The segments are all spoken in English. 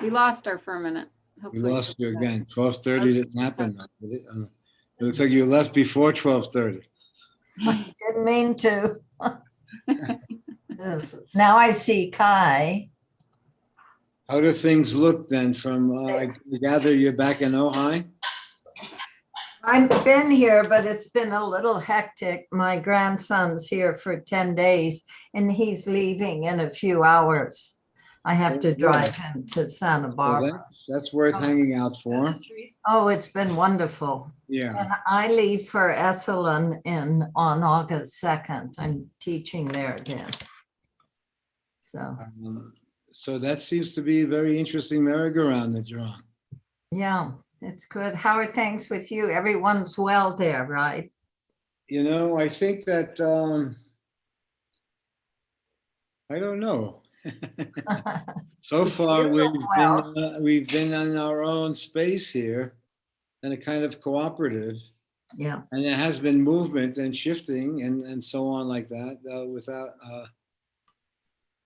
We lost her for a minute. We Hopefully lost she'll you be back. again. 12:30 didn't happen, though, did it? It looks like you left before 12:30. Didn't mean to. Yes. Now I see Kai. How do things look then from, I gather you're back in Ojai? I've been here, but it's been a little hectic. My grandson's here for 10 days and he's leaving in a few hours. I have to drive him to Santa Well, Barbara. that's worth hanging out for. Oh, it's been wonderful. Yeah. And I leave for Esalen on August 2nd. I'm teaching there again. So, So that seems to be a very interesting merry-go-round that you're on. yeah, it's good. How are things with you? Everyone's well there, right? You know, I think that, I don't know. So far, we've been in our own space here and a kind of cooperative. Yeah. And there has been movement and shifting and so on like that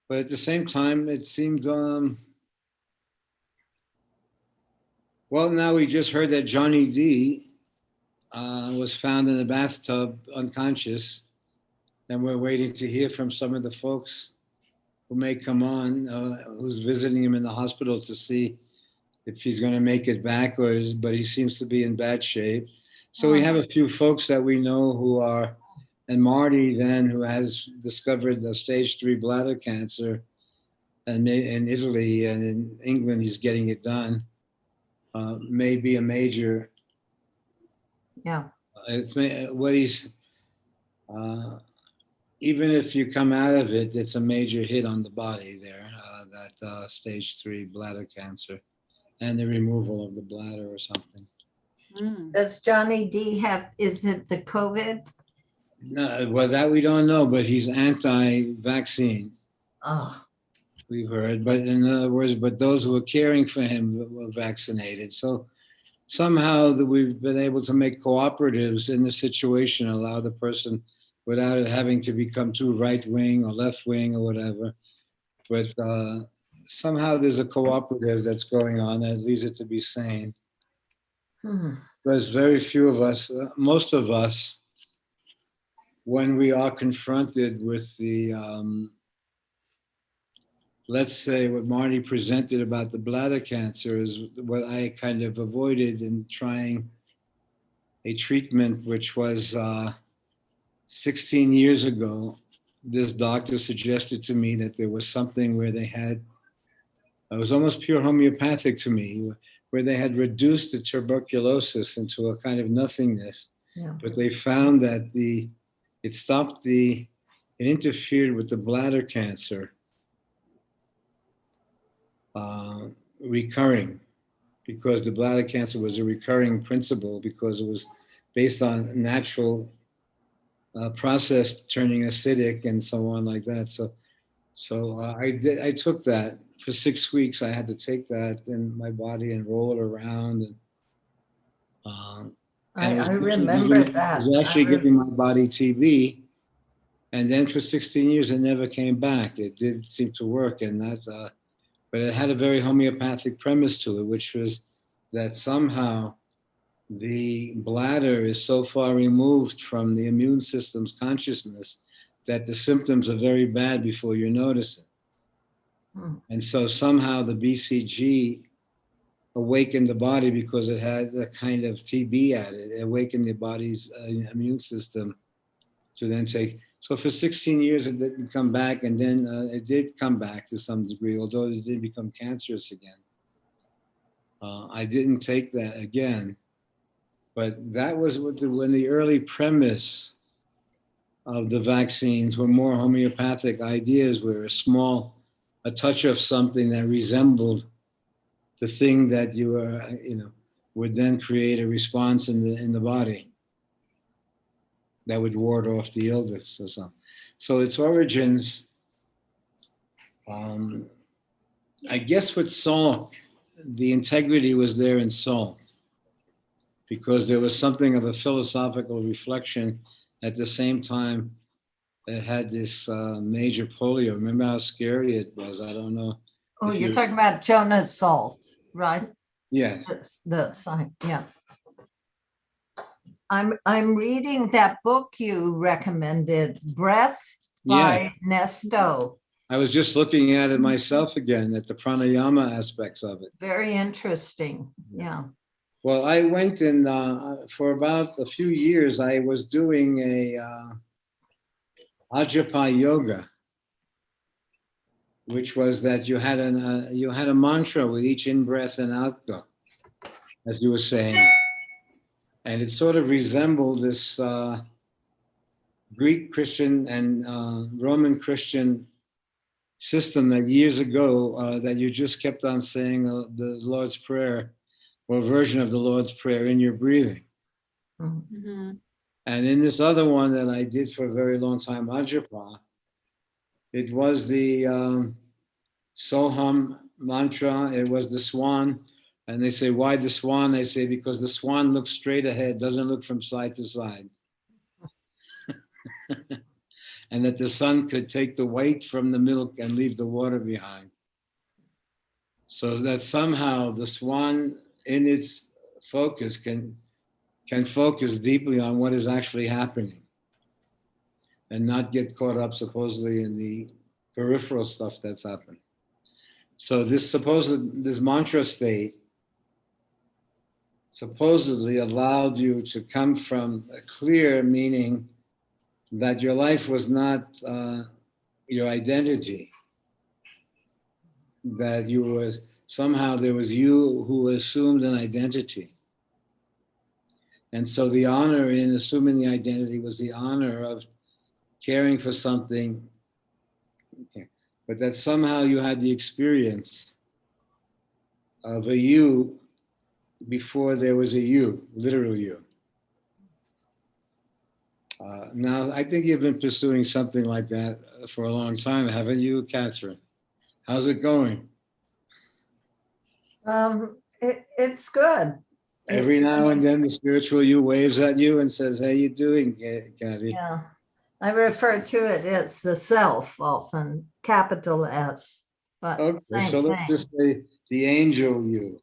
but at the same time, it seemed, well, now we just heard that Johnny D was found in a bathtub unconscious, and we're waiting to hear from some of the folks who may come on, who's visiting him in the hospital to see if he's going to make it back, but he seems to be in bad shape. So we have a few folks that we know who are, and Marty then, who has discovered the stage 3 bladder cancer, and in Italy and in England, he's getting it done. May be a major. Yeah. It's what he's. Even if you come out of it, it's a major hit on the body there. That stage 3 bladder cancer, and the removal of the bladder or something. Does Johnny D have, is it the COVID? No, well, that we don't know, but he's anti-vaccine. Oh, We've heard, but in other words, but those who are caring for him were vaccinated. So somehow that we've been able to make cooperatives in the situation, allow the person without it having to become too right wing or left wing or whatever. But somehow there's a cooperative that's going on that leaves it to be sane. There's very few of us, most of us, when we are confronted with the, let's say what Marty presented about the bladder cancer is what I kind of avoided in trying a treatment, which was 16 years ago. This doctor suggested to me that there was something where they had, it was almost pure homeopathic to me, where they had reduced the tuberculosis into a kind of nothingness. yeah. But they found that it interfered with the bladder cancer recurring, because the bladder cancer was a recurring principle because it was based on natural process turning acidic and so on like that. So I took that for 6 weeks. I had to take that in my body and roll it around. And I remember that. It was actually giving my body TB. And then for 16 years, it never came back. It did seem to work, and that, but it had a very homeopathic premise to it, which was that somehow the bladder is so far removed from the immune system's consciousness that the symptoms are very bad before you notice it. And so somehow the BCG awakened the body because it had a kind of TB at it. It awakened the body's immune system to then take. So for 16 years, it didn't come back, and then it did come back to some degree, although it did become cancerous again. I didn't take that again, but that was when the early premise of the vaccines were more homeopathic ideas, where a touch of something that resembled the thing that you were, would then create a response in the body that would ward off the illness or something. So its origins, I guess with salt, the integrity was there in salt, because there was something of a philosophical reflection at the same time. It had this major polio. Remember how scary it was? I don't know Oh, If you're you, talking about Jonah's salt, right? yes, The sign, yeah. I'm reading that book you recommended, Breath yeah. by Nesto. I was just looking at it myself again, at the pranayama aspects of it. Very interesting. Yeah. Well, I went in for about a few years. I was doing a Ajapa yoga, which was that you had a mantra with each in breath and out go, as you were saying, and it sort of resembled this Greek Christian and Roman Christian system that years ago that you just kept on saying the Lord's Prayer or a version of the Lord's Prayer in your breathing. Mm-hmm. And in this other one that I did for a very long time, Ajapa, it was the Soham mantra. It was the swan. And they say, why the swan? I say, because the swan looks straight ahead, doesn't look from side to side. And that the sun could take the weight from the milk and leave the water behind. So that somehow the swan in its focus can focus deeply on what is actually happening and not get caught up supposedly in the peripheral stuff that's happening. So this mantra state supposedly allowed you to come from a clear meaning that your life was not your identity, that you was somehow there was you who assumed an identity. And so the honor in assuming the identity was the honor of caring for something, but that somehow you had the experience of a you before there was a you, literal you. Now, I think you've been pursuing something like that for a long time, haven't you, Catherine? How's it going? It's good. Every now and then the spiritual you waves at you and says, how you doing, Cathy? Yeah. I refer to it as the self often, capital S. But Okay, so same let's thing. just say the angel you.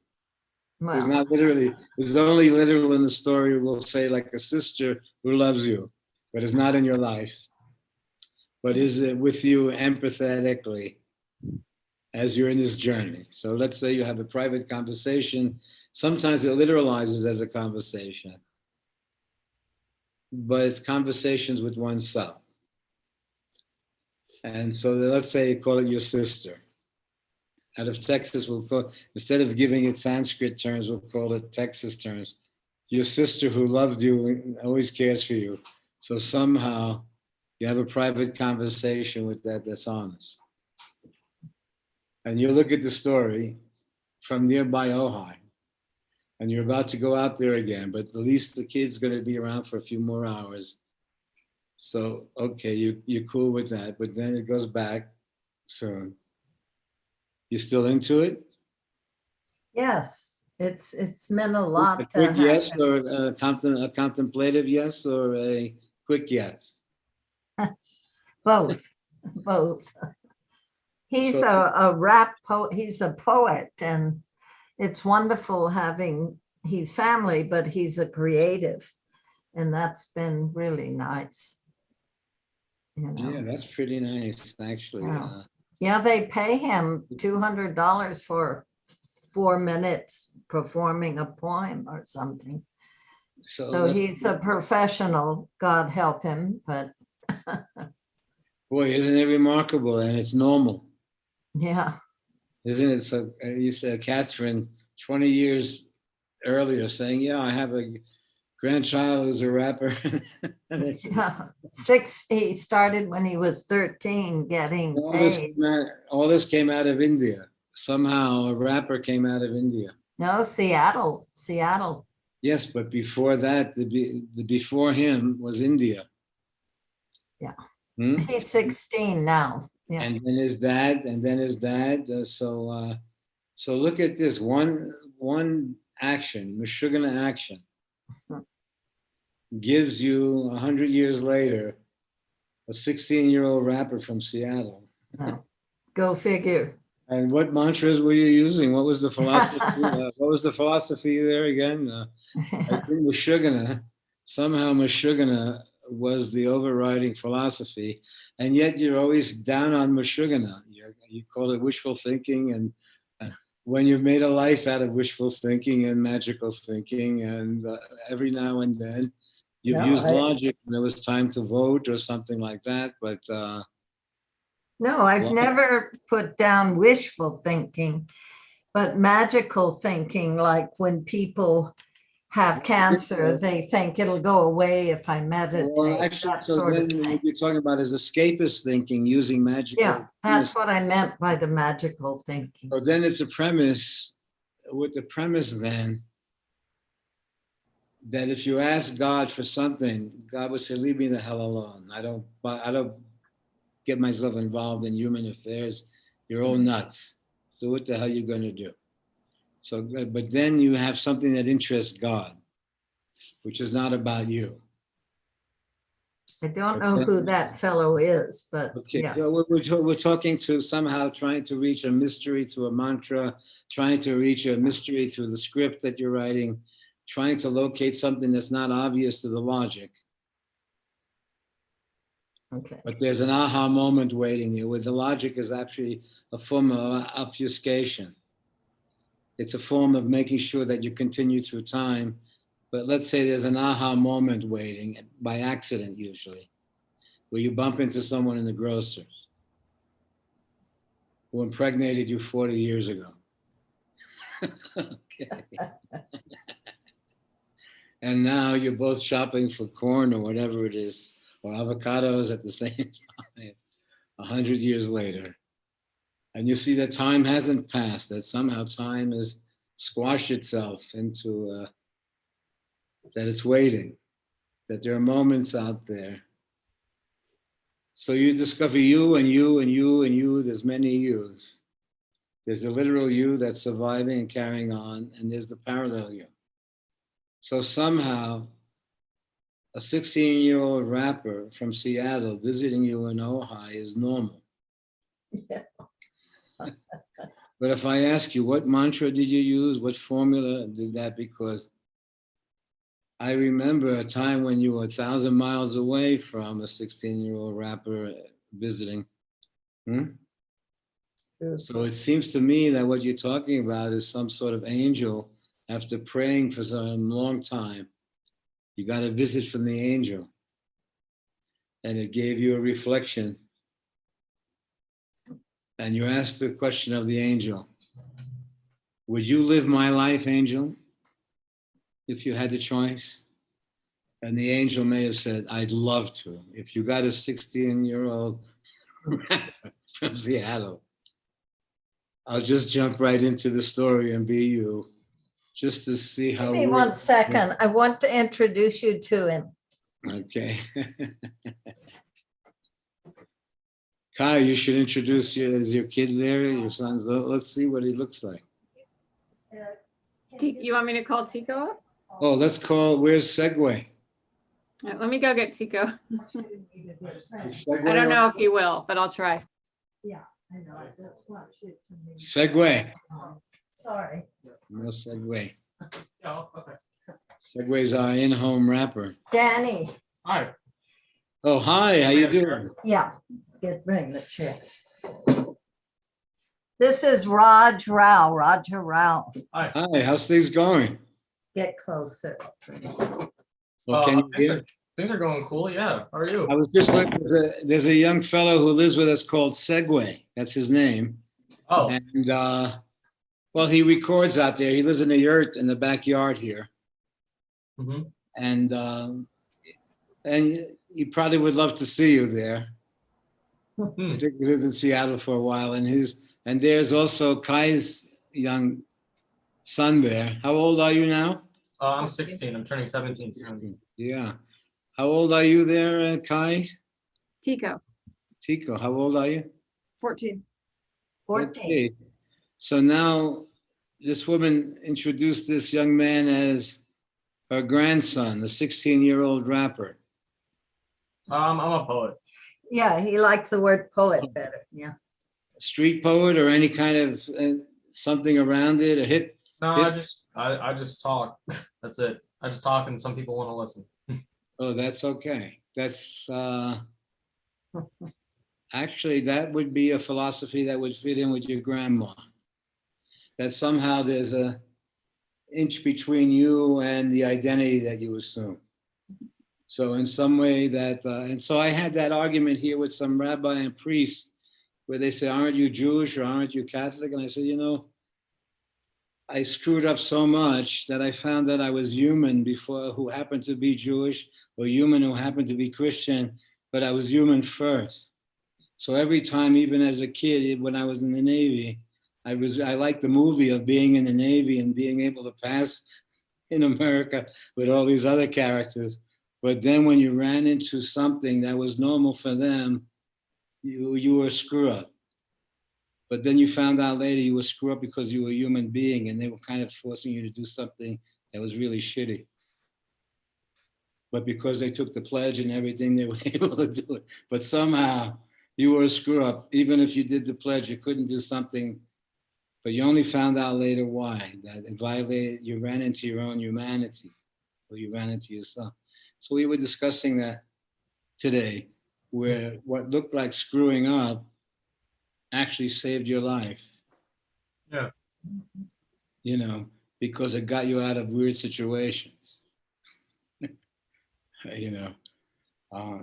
There's Well, not literally, there's only literal in the story, we'll say like a sister who loves you, but is not in your life, but is with you empathetically as you're in this journey. So let's say you have a private conversation. Sometimes it literalizes as a conversation, but it's conversations with oneself. And so let's say you call it your sister. Out of Texas, we'll call, instead of giving it Sanskrit terms, we'll call it Texas terms. Your sister who loved you and always cares for you. So somehow you have a private conversation with that that's honest. And you look at the story from nearby Ojai, and you're about to go out there again, but at least the kid's going to be around for a few more hours. So, okay, you're cool with that, but then it goes back soon. You still into it? yes, it's meant a A lot to quick have yes him. or a contemplative yes or a quick yes? Both, both. He's So, a rap poet. He's a poet, and it's wonderful having he's family, but he's a creative, and that's been really nice. You know. yeah, that's pretty nice, actually. Yeah. Yeah, they pay him $200 for 4 minutes performing a poem or something. So he's a professional, God help him, but boy, isn't it remarkable? And it's normal, yeah. isn't it? So you said Catherine 20 years earlier saying, yeah, I have a grandchild who's a rapper. Yeah. He started when he was 13 getting paid. All this came out of India. Somehow a rapper came out of India. No, Seattle. Yes, but before that, the before him was India. Yeah. Hmm? He's 16 now. Yeah. And then his dad, so look at this one action, Meshuggah action, gives you 100 years later a 16-year-old rapper from Seattle. No. Go figure. And what mantras were you using? What was the philosophy? What was the philosophy there again? I think Meshuggah. Somehow Meshuggah was the overriding philosophy, and yet you're always down on Meshuggah. You call it wishful thinking, and when you've made a life out of wishful thinking and magical thinking, and every now and then you've No, used logic when it was time to vote or something like that, but No, I've Well- never put down wishful thinking, but magical thinking, like when people have cancer, they think it'll go away if I meditate. well, actually, that so sort then of thing. what you're talking about is escapist thinking using magical. Yeah, that's what I meant by the magical thinking. So then it's a premise, with the premise then that if you ask God for something, God would say, "Leave me the hell alone. I don't get myself involved in human affairs. You're all nuts. So what the hell are you going to do?" So, but then you have something that interests God, which is not about you. I don't know who that fellow is, but Okay, yeah. so we're talking to somehow trying to reach a mystery through a mantra, trying to reach a mystery through the script that you're writing, trying to locate something that's not obvious to the logic. Okay. But there's an aha moment waiting there, where the logic is actually a form of obfuscation. It's a form of making sure that you continue through time. But let's say there's an aha moment waiting, by accident usually, where you bump into someone in the grocers who impregnated you 40 years ago. Okay. And now you're both shopping for corn or whatever it is, or avocados at the same time, 100 years later. And you see that time hasn't passed, that somehow time has squashed itself into, that it's waiting, that there are moments out there. So you discover you and you and you and you, there's many yous. There's the literal you that's surviving and carrying on, and there's the parallel you. So somehow, a 16-year-old rapper from Seattle visiting you in Ojai is normal. Yeah. But if I ask you, what mantra did you use? What formula did that? Because I remember a time when you were 1,000 miles away from a 16-year-old rapper visiting. So it seems to me that what you're talking about is some sort of angel. After praying for some long time, you got a visit from the angel, and it gave you a reflection. And you asked the question of the angel, would you live my life, angel, if you had the choice? And the angel may have said, I'd love to. If you got a 16-year-old from Seattle, I'll just jump right into the story and be you, just to see how. Give me 1 second. I want to introduce you to him. Okay. Kai, you should introduce you as your kid there, your son's. Let's see what he looks like. You want me to call Tico up? Oh, let's call, where's Segway? Let me go get Tico. Is Segway I don't on? know if he will, but I'll try. Yeah, I know. I just want you to meet. Segway. Sorry. No Segway. Oh, okay. Segway's our in-home rapper. Danny. Hi. Oh, hi, how you doing? Yeah, bring the chair. This is Roger Rao. Hi. Hi, how's things going? Get closer. Well, can you hear? Things are going cool. Yeah. How are you? I was just looking, there's a young fellow who lives with us called Segway. That's his name. Oh, And, well, he records out there. He lives in a yurt in the backyard here. mhm. And he probably would love to see you there. Hmm. He lived in Seattle for a while, and there's also Kai's young son there. How old are you now? I'm 16. I'm turning 17 soon. Yeah. How old are you there, Kai? Tico, Tico, how old are you? 14. 14. Okay. So now this woman introduced this young man as her grandson, the 16-year-old rapper. I'm a poet. Yeah, he likes the word poet better. Yeah. street poet or any kind of something around it, a hip? No, Hip- I just talk. That's it. I just talk and some people want to listen. Oh, that's okay. That's actually, that would be a philosophy that would fit in with your grandma. That somehow there's a inch between you and the identity that you assume. So in some way that, and so I had that argument here with some rabbi and priest where they say, aren't you Jewish or aren't you Catholic? And I said, you know, I screwed up so much that I found that I was human before, who happened to be Jewish, or human who happened to be Christian, but I was human first. So every time, even as a kid, when I was in the Navy, I liked the movie of being in the Navy and being able to pass in America with all these other characters. But then when you ran into something that was normal for them, you were a screw up. But then you found out later you were screw up because you were a human being and they were kind of forcing you to do something that was really shitty. But because they took the pledge and everything, they were able to do it. But somehow you were a screw up. Even if you did the pledge, you couldn't do something, but you only found out later why. That it violated, you ran into your own humanity, or you ran into yourself. So we were discussing that today, where what looked like screwing up actually saved your life. Yeah. You know, because it got you out of weird situations. You know,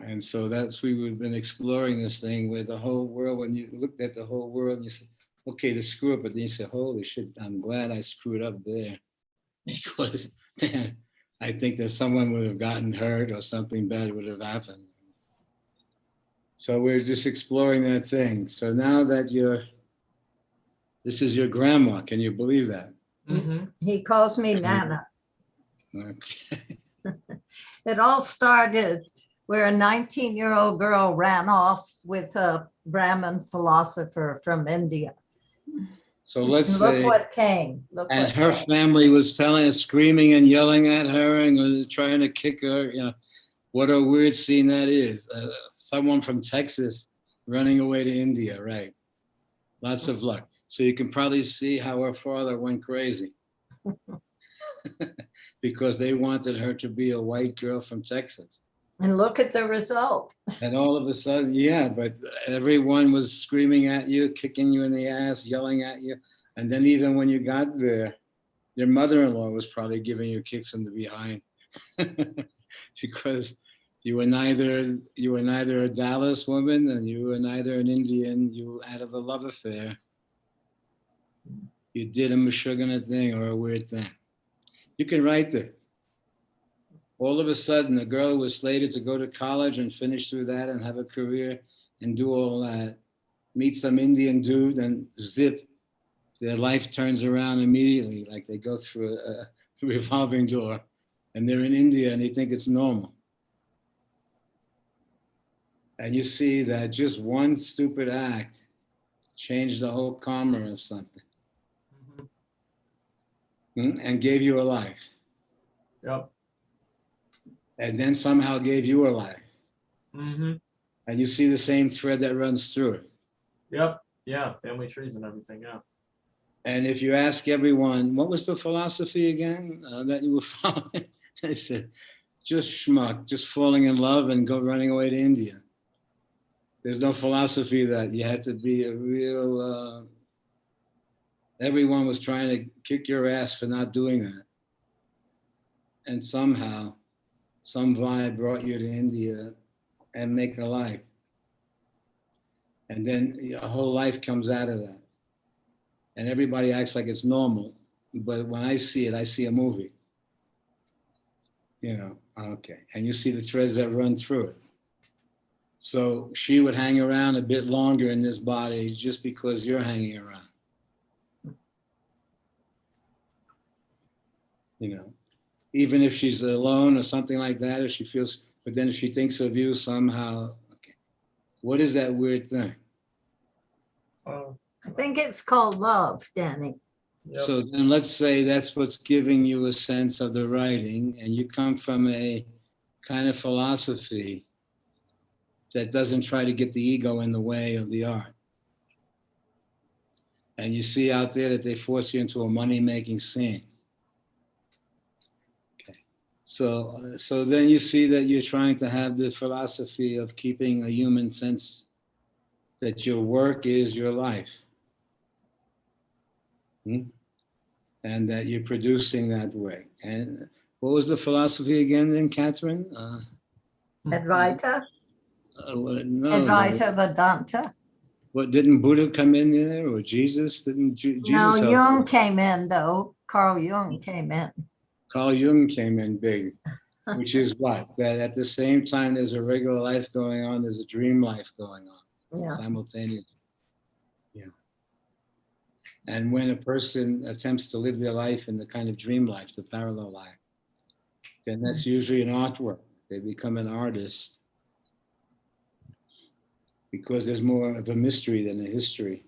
and so that's, we've been exploring this thing with the whole world. When you looked at the whole world and you said, okay, the screw up, but then you said, holy shit, I'm glad I screwed up there. Because man, I think that someone would have gotten hurt or something bad would have happened. So we're just exploring that thing. So now that this is your grandma, can you believe that? Mm-hmm. He calls me Nana. Okay. It all started where a 19-year-old girl ran off with a Brahmin philosopher from India. So let's Look say, what came. Look and what her came. family was telling her, screaming and yelling at her and was trying to kick her. You know, what a weird scene that is. Someone from Texas running away to India, right? Lots of luck. So you can probably see how her father went crazy because they wanted her to be a white girl from Texas. And look at the result. And all of a sudden, yeah, but everyone was screaming at you, kicking you in the ass, yelling at you. And then even when you got there, your mother-in-law was probably giving you kicks in the behind because you were neither a Dallas woman and you were neither an Indian. You were out of a love affair. You did a Meshuggah thing or a weird thing. You can write that. All of a sudden, a girl who was slated to go to college and finish through that and have a career and do all that, meet some Indian dude and zip, their life turns around immediately, like they go through a revolving door and they're in India and they think it's normal. And you see that just one stupid act changed the whole karma of something. And gave you a life. Yep. And then somehow gave you a life. Mm-hmm. And you see the same thread that runs through it. Yep. Yeah. Family trees and everything. Yeah. And if you ask everyone, what was the philosophy again that you were following? They said, just schmuck, just falling in love and running away to India. There's no philosophy that you had to be a real, everyone was trying to kick your ass for not doing that. And somehow, some vibe brought you to India and make a life. And then your whole life comes out of that. And everybody acts like it's normal. But when I see it, I see a movie. You know, okay. And you see the threads that run through it. So she would hang around a bit longer in this body just because you're hanging around. You know, even if she's alone or something like that, if she feels, but then if she thinks of you somehow, okay, what is that weird thing? I think it's called love, Danny. Yep. So then let's say that's what's giving you a sense of the writing, and you come from a kind of philosophy that doesn't try to get the ego in the way of the art. And you see out there that they force you into a money-making scene. Okay. So then you see that you're trying to have the philosophy of keeping a human sense that your work is your life. And that you're producing that way. And what was the philosophy again then, Catherine? Advaita, No. Advaita Vedanta. What, didn't Buddha come in there, or Jesus? Didn't Jesus No, help? Jung came in though. Carl Jung came in. Carl Jung came in big, which is what? That at the same time there's a regular life going on, there's a dream life going on Yeah. simultaneously. Yeah. And when a person attempts to live their life in the kind of dream life, the parallel life, then that's usually an artwork. They become an artist because there's more of a mystery than a history.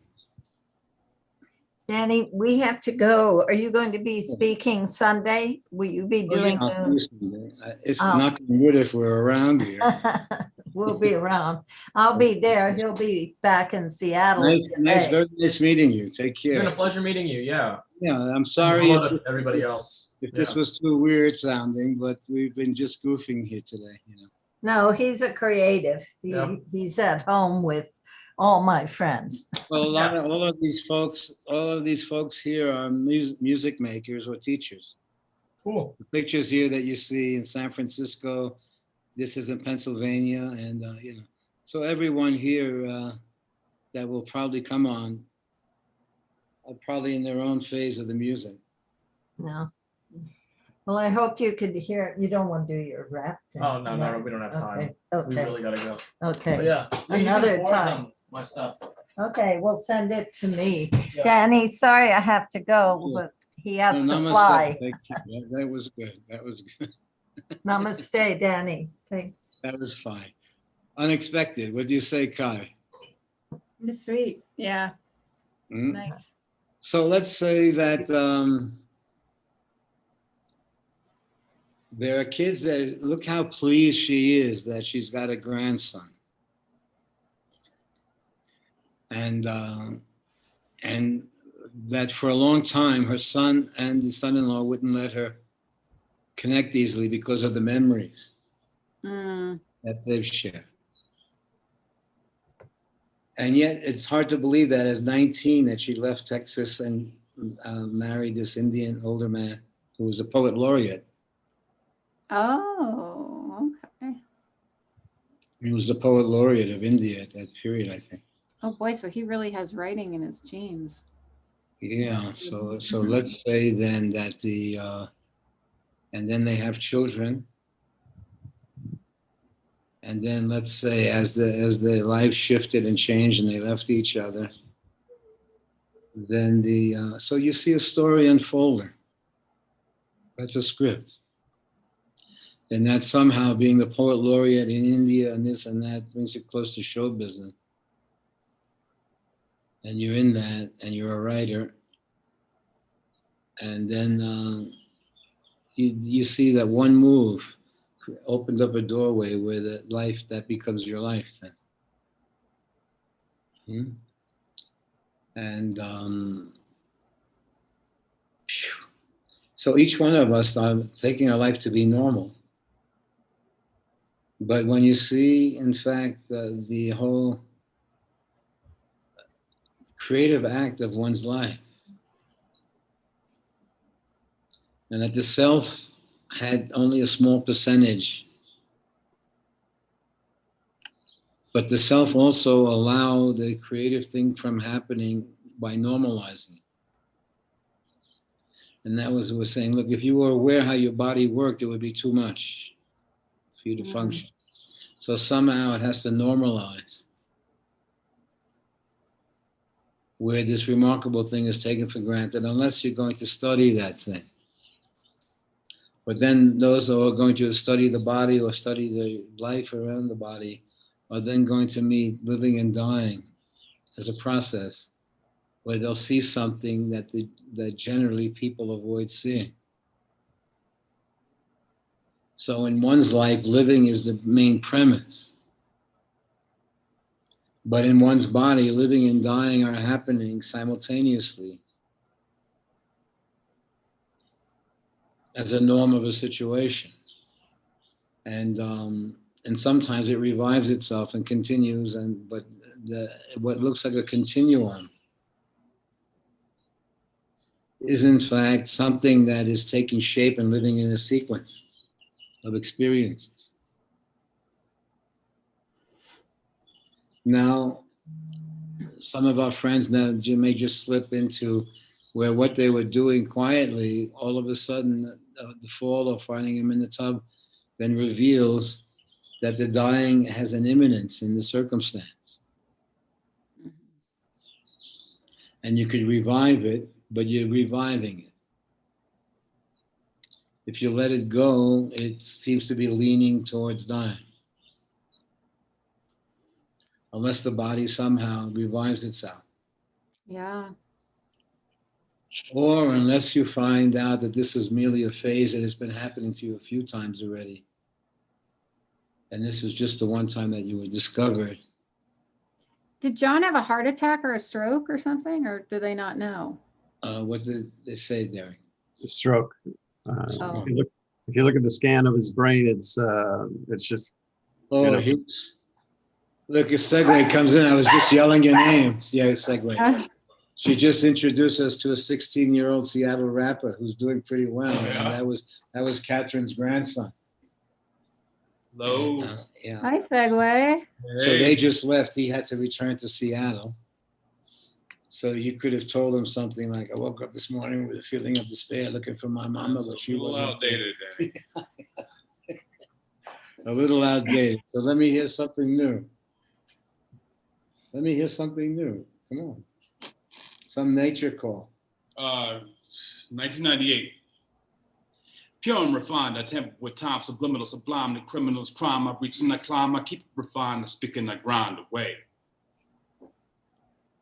Danny, we have to go. Are you going to be speaking Sunday? Will you be doing I'll see you someday. If Oh. not wood, if we're around here. We'll be around. I'll be there. He'll be back in Seattle. Nice, today. very nice meeting you. Take It's care. been a pleasure meeting you. Yeah. Yeah, I'm sorry Hello if to everybody else. if Yeah. this was too weird sounding, but we've been just goofing here today, you know. No, he's a creative. Yep. He's at home with all my friends. Well, all of these folks here are music makers or teachers. Cool. The pictures here that you see in San Francisco, this is in Pennsylvania, and you know, so everyone here that will probably come on are probably in their own phase of the music. No. Well, I hope you could hear. You don't want to do your rap thing. Oh, no, we don't have time. Okay. We Okay. really gotta go. But Okay. yeah. you can Another forward time. them, my stuff. Okay. Well, send it to me. Yeah. Danny, sorry I have to go, Sure. but he has No, to namaste. fly. Thank you. That was good. That was good. Namaste, Danny. Thanks. That was fine. Unexpected. What do you say, Kai? It's sweet. Yeah. Hmm? Nice. So let's say that there are kids that look how pleased she is that she's got a grandson. And that for a long time, her son and the son-in-law wouldn't let her connect easily because of the memories Mm. that they've shared. And yet it's hard to believe that as 19 that she left Texas and married this Indian older man who was a poet laureate. Oh, okay. He was the poet laureate of India at that period, I think. Oh boy, so he really has writing in his genes. Yeah, so let's say then that and then they have children. And then let's say as the life shifted and changed and they left each other, then so you see a story unfolding. That's a script. And that somehow being the poet laureate in India and this and that brings you close to show business. And you're in that and you're a writer. And then you see that one move opened up a doorway where the life that becomes your life then. And so each one of us are taking our life to be normal. But when you see, in fact, the whole creative act of one's life, and that the self had only a small percentage, but the self also allowed the creative thing from happening by normalizing. And that was, we're saying, look, if you were aware how your body worked, it would be too much for you to function. So somehow it has to normalize, where this remarkable thing is taken for granted, unless you're going to study that thing. But then those who are going to study the body or study the life around the body are then going to meet living and dying as a process where they'll see something that generally people avoid seeing. So in one's life, living is the main premise. But in one's body, living and dying are happening simultaneously as a norm of a situation. And sometimes it revives itself and continues, but what looks like a continuum is in fact something that is taking shape and living in a sequence of experiences. Now, some of our friends now may just slip into where what they were doing quietly, all of a sudden, the fall or finding him in the tub, then reveals that the dying has an imminence in the circumstance. And you could revive it, but you're reviving it. If you let it go, it seems to be leaning towards dying. Unless the body somehow revives itself. Yeah. Or unless you find out that this is merely a phase that has been happening to you a few times already. And this was just the one time that you were discovered. Did John have a heart attack or a stroke or something, or do they not know? What did they say, Derek? A stroke. Oh. If you look at the scan of his brain, it's just. Oh, You know. Look, a segue comes in. I was just yelling your names. Yeah, segue. She just introduced us to a 16-year-old Seattle rapper who's doing pretty well. Yeah. And that was Catherine's grandson. Low. Yeah. Hi, Segway. So they just left. He had to return to Seattle. So you could have told him something like, I woke up this morning with a feeling of despair looking for my mama, but she wasn't. Outdated. A little outdated. So let me hear something new. Let me hear something new. Come on. Some nature call. 1998. Pure and refined, I temper with time, subliminal, sublime, the criminal's crime. I reach and I climb, I keep it refined, I speak and I grind away.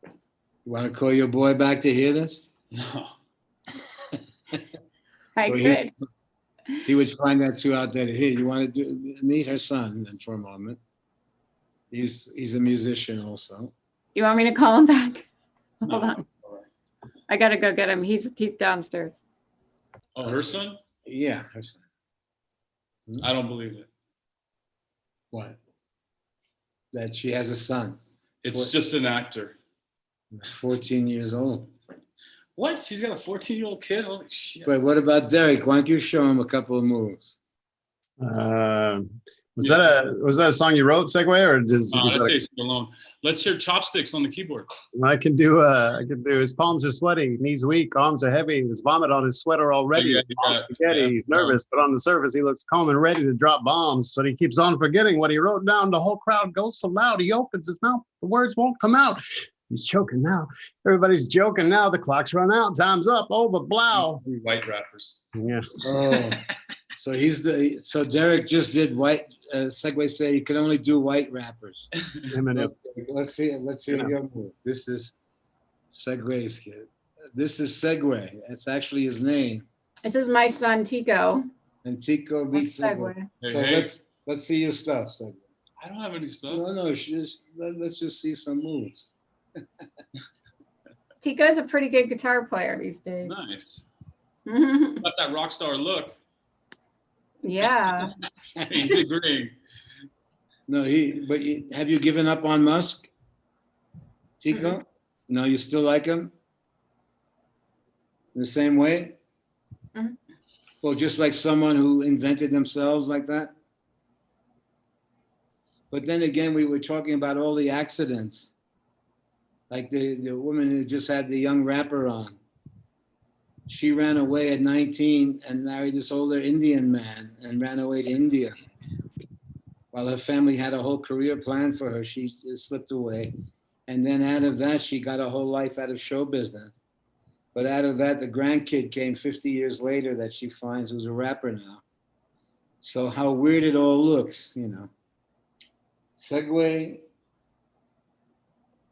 You want to call your boy back to hear this? No. I Well, could. He would find that too outdated. Here, you want to meet her son then for a moment. He's a musician also. You want me to call him back? Hold No. on. I gotta go get him. He's downstairs. Oh, her son? Yeah, her son. I don't believe it. What? That she has a son, It's just an actor. 14 years old. What? She's got a 14-year-old kid? Holy shit. But what about Derek? Why don't you show him a couple of moves? Was that a song you wrote, Segway, or Alone. Let's hear chopsticks on the keyboard. I can do. His palms are sweaty, knees weak, arms are heavy. There's vomit on his sweater already. Yeah, All spaghetti. He's nervous, but on the surface he looks calm and ready to drop bombs. But he keeps on forgetting what he wrote down. The whole crowd goes so loud. He opens his mouth. The words won't come out. He's choking now. Everybody's joking now. The clock's run out. Time's up. Oh, the blow. White rappers. Yeah. Oh, so Derek just did white. Segway say he could only do white rappers. Eminem. Okay, let's see your move. This is Segway's kid. This is Segway. That's actually his name. This is my son, Tico. And Tico beats That's Segway. Segway. Hey, So hey. let's see your stuff, Segway. I don't have any stuff. No, let's just see some moves. Tico's a pretty good guitar player these days. Nice. Got that rock star look. Yeah. He's agreeing. No, have you given up on Musk, Tico? No, you still like him? In the same way? Mhm. Well, just like someone who invented themselves like that? But then again, we were talking about all the accidents. Like the woman who just had the young rapper on. She ran away at 19 and married this older Indian man and ran away to India. While her family had a whole career planned for her, she slipped away. And then out of that, she got a whole life out of show business. But out of that, the grandkid came 50 years later that she finds who's a rapper now. So how weird it all looks, you know. Segway,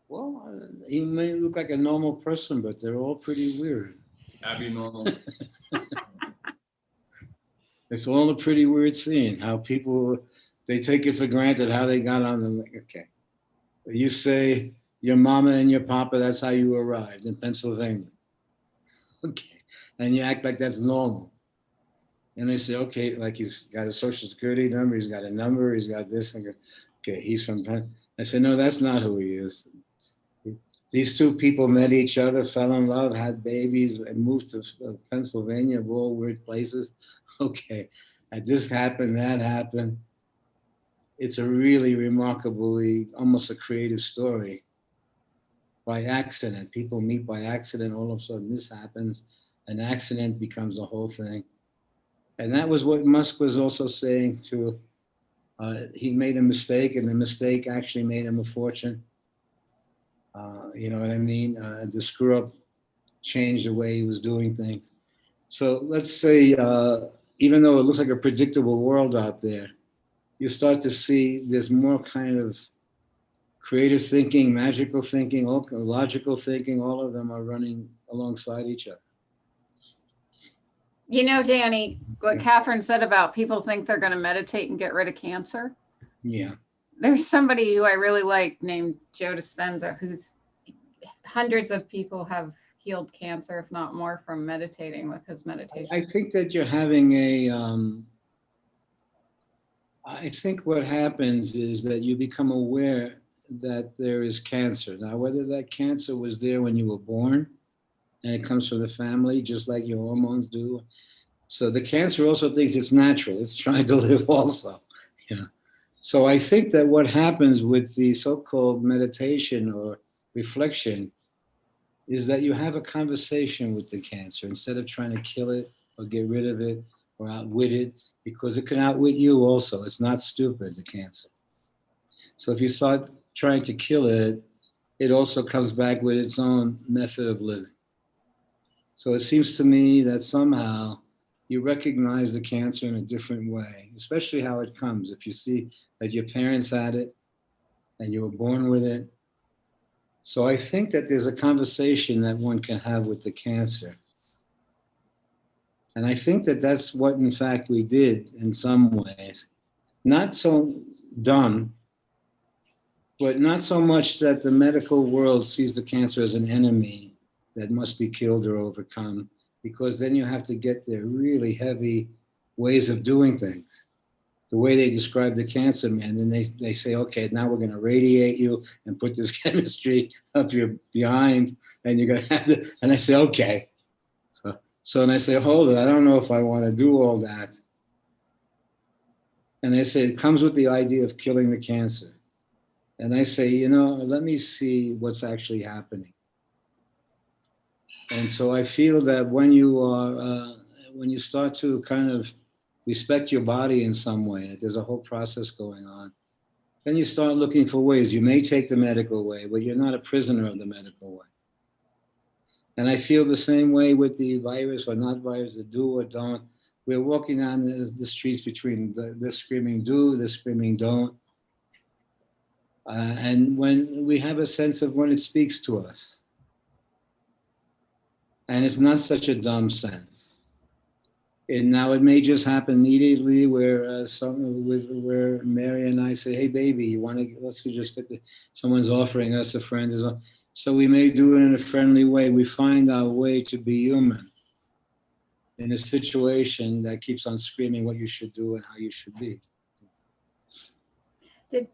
well, he may look like a normal person, but they're all pretty weird. Abby normal. It's all a pretty weird scene, how people, they take it for granted how they got on the, okay. You say your mama and your papa, that's how you arrived in Pennsylvania. Okay. And you act like that's normal. And they say, okay, like he's got a social security number, he's got a number, he's got this. And okay, he's from Penn. I said, no, that's not who he is. These two people met each other, fell in love, had babies, and moved to Pennsylvania, of all weird places. Okay, and this happened, that happened. It's a really remarkably, almost a creative story. By accident, people meet by accident. All of a sudden, this happens. An accident becomes a whole thing. And that was what Musk was also saying too. He made a mistake, and the mistake actually made him a fortune. You know what I mean? The screw up changed the way he was doing things. So let's say, even though it looks like a predictable world out there, you start to see there's more kind of creative thinking, magical thinking, logical thinking. All of them are running alongside each other. You know, Danny, what Catherine said about people think they're going to meditate and get rid of cancer. Yeah. There's somebody who I really like named Joe Dispenza, who's hundreds of people have healed cancer, if not more, from meditating with his meditation. I think that you're having I think what happens is that you become aware that there is cancer. Now, whether that cancer was there when you were born, and it comes from the family, just like your hormones do. So the cancer also thinks it's natural. It's trying to live also. Yeah. So I think that what happens with the so-called meditation or reflection is that you have a conversation with the cancer instead of trying to kill it or get rid of it or outwit it, because it can outwit you also. It's not stupid, the cancer. So if you start trying to kill it, it also comes back with its own method of living. So it seems to me that somehow you recognize the cancer in a different way, especially how it comes. If you see that your parents had it and you were born with it. So I think that there's a conversation that one can have with the cancer. And I think that that's what, in fact, we did in some ways. Not so dumb, but not so much that the medical world sees the cancer as an enemy that must be killed or overcome, because then you have to get their really heavy ways of doing things. The way they describe the cancer, man, and they say, okay, now we're going to radiate you and put this chemistry up your behind, and you're going to have to, and I say, okay. So and I say, hold it, I don't know if I want to do all that. And they say, it comes with the idea of killing the cancer. And I say, you know, let me see what's actually happening. And so I feel that when you start to kind of respect your body in some way, there's a whole process going on. Then you start looking for ways. You may take the medical way, but you're not a prisoner of the medical way. And I feel the same way with the virus or not virus, the do or don't. We're walking on the streets between the screaming do, the screaming don't. And when we have a sense of when it speaks to us. And it's not such a dumb sense. And now it may just happen immediately where where Mary and I say, hey, baby, you want to, let's just get someone's offering us, a friend is on. So we may do it in a friendly way. We find our way to be human in a situation that keeps on screaming what you should do and how you should be.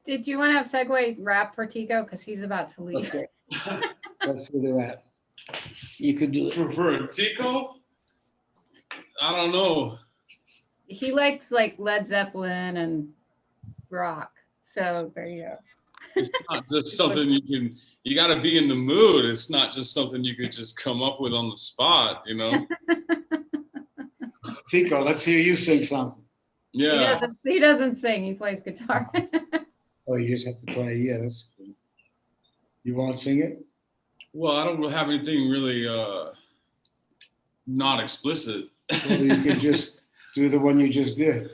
Did you want to have segue rap for Tico? Because he's about to leave. Okay. Let's do the rap. You could do it. For Tico? I don't know. He likes like Led Zeppelin and rock. So there you go. It's not just something you got to be in the mood. It's not just something you could just come up with on the spot, you know? Tico, let's hear you sing something. Yeah. He doesn't sing. He plays guitar. Oh, you just have to play. Yeah, that's cool. You won't sing it? Well, I don't have anything really not explicit. Well, you could just do the one you just did.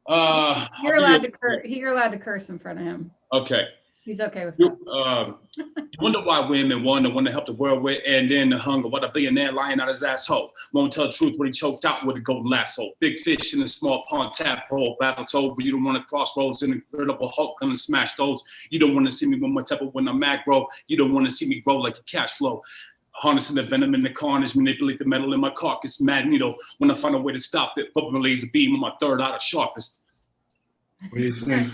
You're allowed to curse in front of him. Okay. He's okay with You, that. you wonder why women want to help the world with, and then the hunger. What a billionaire lying out his asshole. Won't tell the truth when he choked out with a golden lasso. Big fish in a small pond, tadpole, battle's over. You don't want to crossroads in incredible Hulk gonna smash those. You don't want to see me with my temper when I'm mad, bro. You don't want to see me grow like a cash flow. Harnessing the venom and the carnage, manipulate the metal in my carcass. Magneto, when I find a way to stop it, put my laser beam on my third eye, the sharpest. What do you think?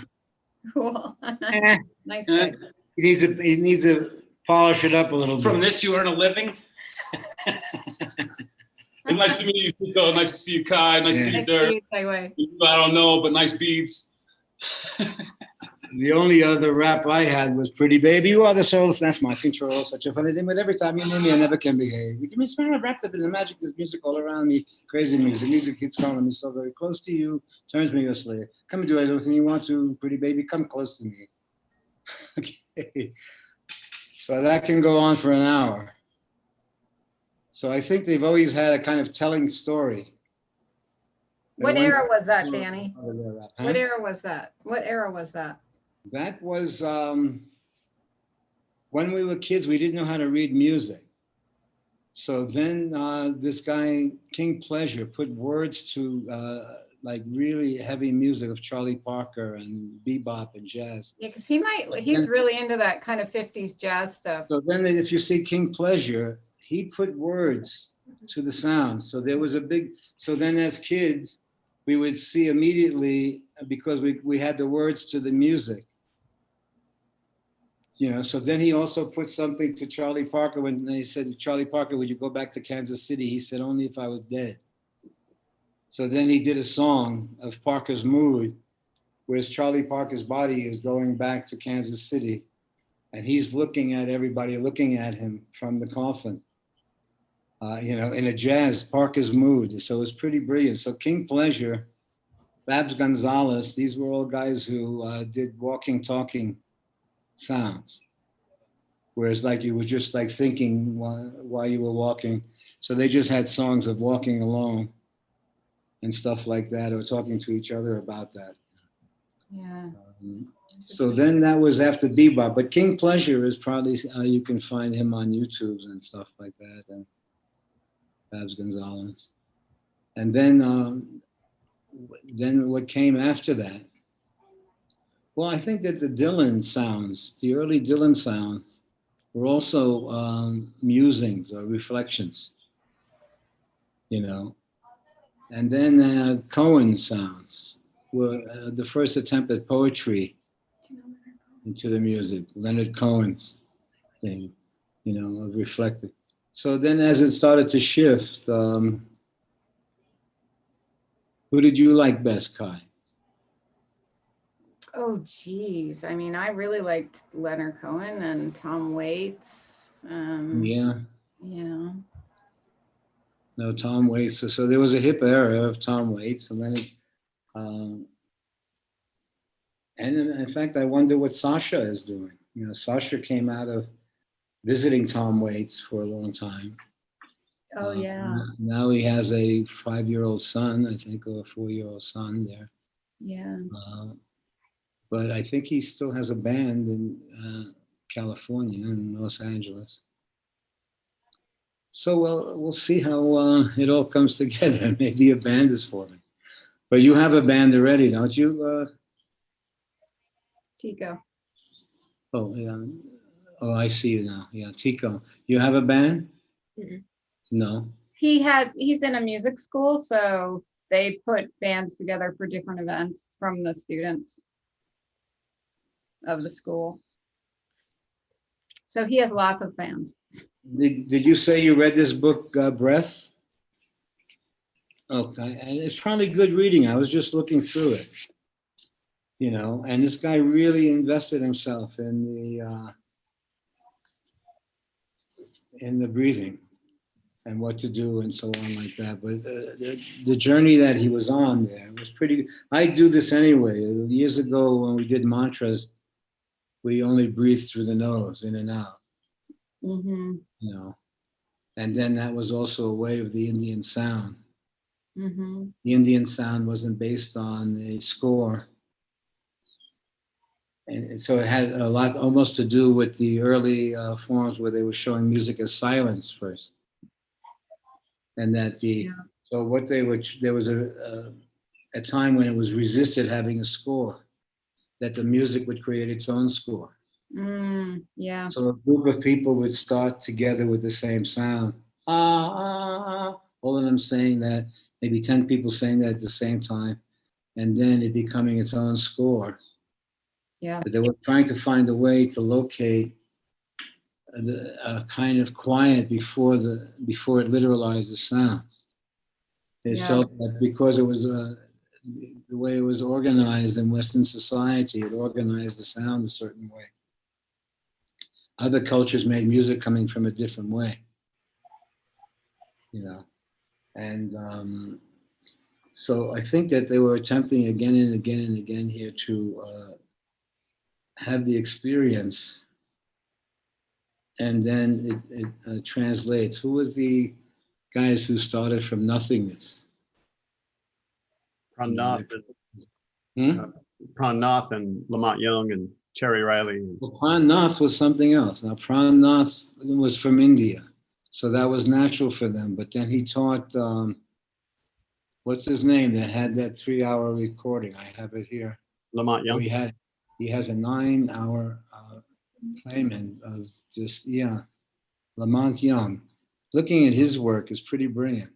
Cool. Eh, Nice guy. he needs to polish it up a little bit. From this, you earn a living. It's nice to meet you, Tico. Nice to see you, Kai. Nice to see you, Nice to Dirk. see you, Taiwei. I don't know, but nice beads. The only other rap I had was Pretty Baby, you are the soul, that's my control. Such a funny thing, but every time you name me, I never can behave. You give me a smile wrapped up in the magic, there's music all around me, crazy music. Music keeps calling me so very close to you, turns me your slave. Come and do anything you want to, Pretty Baby, come close to me. Okay. So that can go on for an hour. So I think they've always had a kind of telling story. What era was that, Danny? Huh? What era was that? What era was that? That was when we were kids, we didn't know how to read music. So then this guy, King Pleasure, put words to like really heavy music of Charlie Parker and bebop and jazz. Yeah, because he's really into that kind of 50s jazz stuff. So then if you see King Pleasure, he put words to the sounds. So there was a big, so then as kids, we would see immediately, because we had the words to the music. You know, so then he also put something to Charlie Parker when they said, Charlie Parker, would you go back to Kansas City? He said, only if I was dead. So then he did a song of Parker's mood, whereas Charlie Parker's body is going back to Kansas City and he's looking at everybody looking at him from the coffin, you know, in a jazz, Parker's mood. So it was pretty brilliant. So King Pleasure, Babs Gonzalez, these were all guys who did walking, talking sounds. Whereas like you were just like thinking while you were walking. So they just had songs of walking along and stuff like that, or talking to each other about that. Yeah. So then that was after bebop, but King Pleasure is probably, you can find him on YouTube and stuff like that, and Babs Gonzalez. And then what came after that? Well, I think that the Dylan sounds, the early Dylan sounds, were also musings or reflections, you know. And then Cohen sounds were the first attempt at poetry into the music, Leonard Cohen's thing, you know, of reflecting. So then as it started to shift, who did you like best, Kai? Oh, geez. I mean, I really liked Leonard Cohen and Tom Waits. Yeah. Yeah. No, Tom Waits. So there was a hip era of Tom Waits, and then it, and in fact, I wonder what Sasha is doing. You know, Sasha came out of visiting Tom Waits for a long time. Oh, yeah. Now he has a 5-year-old son, I think, or a 4-year-old son there. Yeah. But I think he still has a band in California, in Los Angeles. So we'll see how it all comes together. Maybe a band is forming. But you have a band already, don't you? Tico. Oh, yeah. Oh, I see you now. Yeah, Tico. You have a band? Mhm. No. He's in a music school, so they put bands together for different events from the students of the school. So he has lots of fans. Did you say you read this book, Breath? Okay, and it's probably good reading. I was just looking through it, you know, and this guy really invested himself in the breathing and what to do and so on like that. But the journey that he was on there was pretty. I do this anyway. Years ago when we did mantras, we only breathed through the nose, in and out. Mm-hmm. You know, and then that was also a way of the Indian sound. Mm-hmm. The Indian sound wasn't based on a score. And so it had a lot almost to do with the early forms where they were showing music as silence first. And that Yeah. so what they were, there was a time when it was resisted having a score, that the music would create its own score. Yeah. So a group of people would start together with the same sound. Ah, ah, ah, all of them saying that, maybe 10 people saying that at the same time, and then it becoming its own score. Yeah. But they were trying to find a way to locate a kind of quiet before it literalized the sound. They Yeah. felt that because it was the way it was organized in Western society, it organized the sound a certain way. Other cultures made music coming from a different way, you know. And so I think that they were attempting again and again and again here to have the experience, and then it translates. Who was the guys who started from nothingness? Pranath, Hmm? Pranath and Lamont Young and Terry Riley. Well, Pranath was something else. Now, Pranath was from India, so that was natural for them. But then he taught, what's his name that had that 3-hour recording? I have it here. Lamont Young. He has a 9-hour playment of just, yeah, Lamont Young. Looking at his work is pretty brilliant,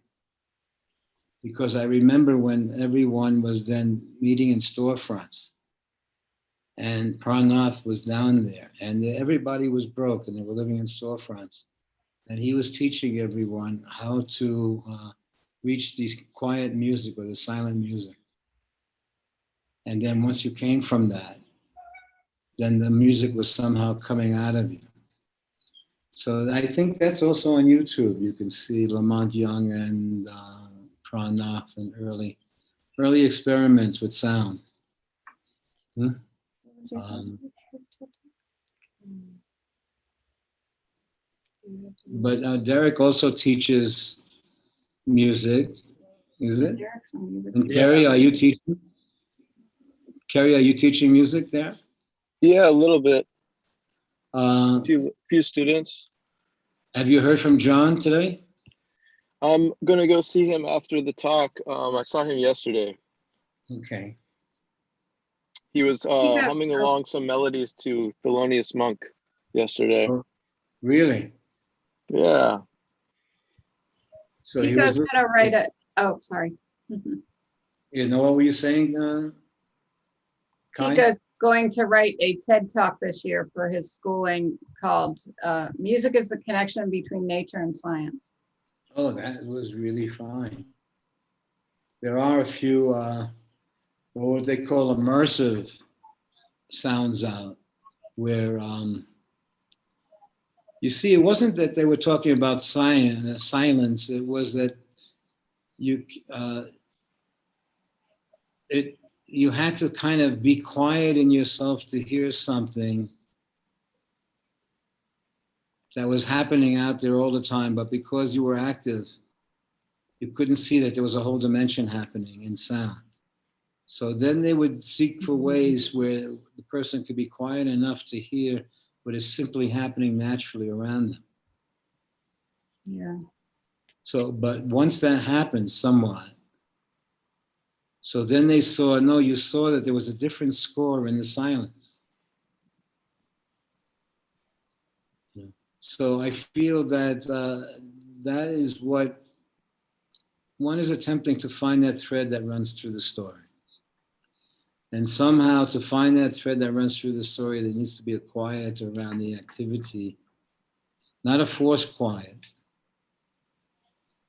because I remember when everyone was then meeting in storefronts, and Pranath was down there, and everybody was broke, and they were living in storefronts, and he was teaching everyone how to reach these quiet music or the silent music. And then once you came from that, then the music was somehow coming out of you. So I think that's also on YouTube. You can see Lamont Young and Pranath and early experiments with sound. But Derek also teaches music, is it? And Carrie, are you teaching? Carrie, are you teaching music there? Yeah, a little bit. Uh, Few students. have you heard from John today? I'm gonna go see him after the talk. I saw him yesterday. Okay. He was humming along some melodies to Thelonious Monk yesterday. Oh, really? Yeah. So he he goes was. to write it. Oh, sorry. You know what were you saying, Kai? Tika's going to write a TED Talk this year for his schooling called Music is the Connection Between Nature and Science. Oh, that was really fine. There are a few, what they call immersive sounds out, where you see, it wasn't that they were talking about silence. It was that you had to kind of be quiet in yourself to hear something that was happening out there all the time, but because you were active, you couldn't see that there was a whole dimension happening in sound. So then they would seek for ways where the person could be quiet enough to hear what is simply happening naturally around them. Yeah. So, but once that happened somewhat, so then they saw, no, you saw that there was a different score in the silence. So I feel that that is what one is attempting to find, that thread that runs through the story. And somehow to find that thread that runs through the story, there needs to be a quiet around the activity, not a forced quiet.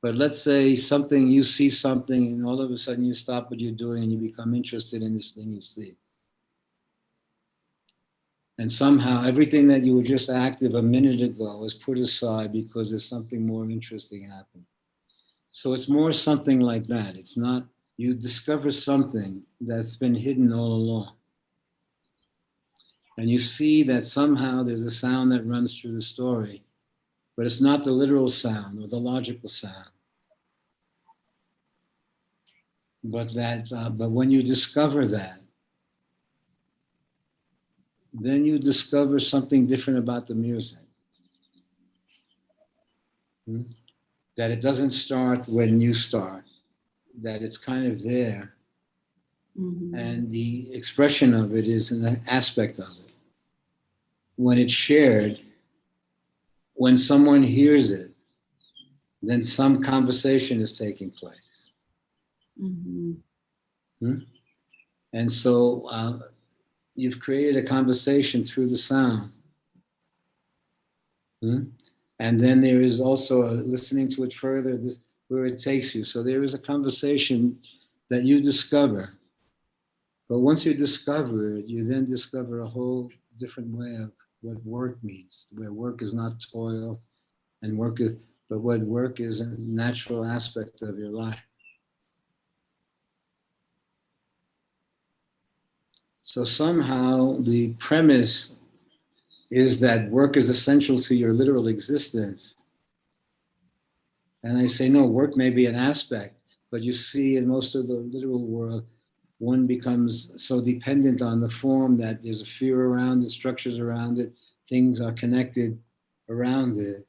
But let's say you see something and all of a sudden you stop what you're doing and you become interested in this thing you see. And somehow everything that you were just active a minute ago was put aside because there's something more interesting happening. So it's more something like that. It's not, you discover something that's been hidden all along. And you see that somehow there's a sound that runs through the story, but it's not the literal sound or the logical sound. But when you discover that, then you discover something different about the music. That it doesn't start when you start, that it's kind of there. And the expression of it is an aspect of it. When it's shared, when someone hears it, then some conversation is taking place. And so you've created a conversation through the sound. And then there is also listening to it further, where it takes you. So there is a conversation that you discover. But once you discover it, you then discover a whole different way of what work means, where work is not toil and but what work is a natural aspect of your life. So somehow the premise is that work is essential to your literal existence. And I say, no, work may be an aspect, but you see in most of the literal world, one becomes so dependent on the form that there's a fear around it, structures around it, things are connected around it.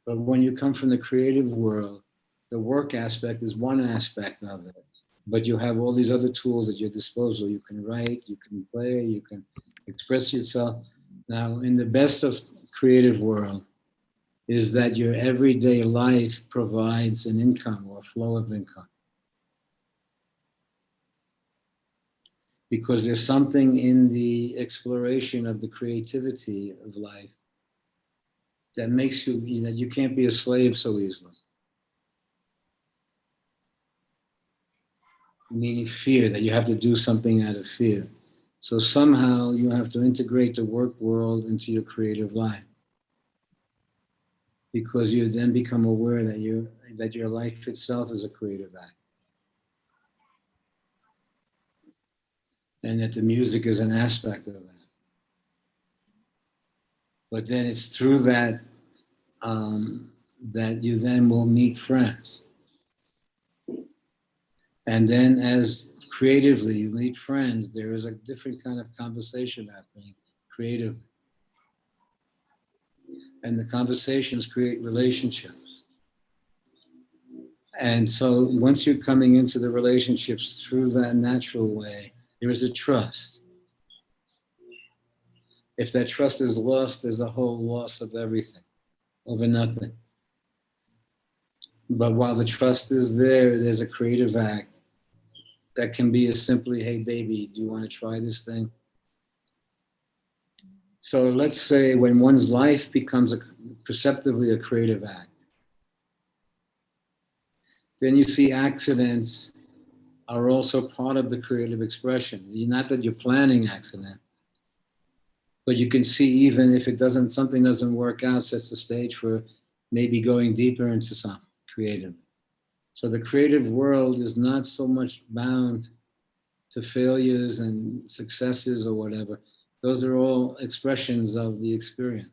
But when you come from the creative world, the work aspect is one aspect of it. But you have all these other tools at your disposal. You can write, you can play, you can express yourself. Now, in the best of creative world is that your everyday life provides an income or a flow of income. Because there's something in the exploration of the creativity of life that makes you, that you can't be a slave so easily. Meaning fear, that you have to do something out of fear. So somehow you have to integrate the work world into your creative life. Because you then become aware that your life itself is a creative act. And that the music is an aspect of that. But then it's through that that you then will meet friends. And then as creatively you meet friends, there is a different kind of conversation happening creatively. And the conversations create relationships. And so once you're coming into the relationships through that natural way, there is a trust. If that trust is lost, there's a whole loss of everything, over nothing. But while the trust is there, there's a creative act that can be as simply, hey, baby, do you want to try this thing? So let's say when one's life becomes perceptively a creative act, then you see accidents are also part of the creative expression. Not that you're planning accident, but you can see even if something doesn't work out, sets the stage for maybe going deeper into something creative. So the creative world is not so much bound to failures and successes or whatever. Those are all expressions of the experience.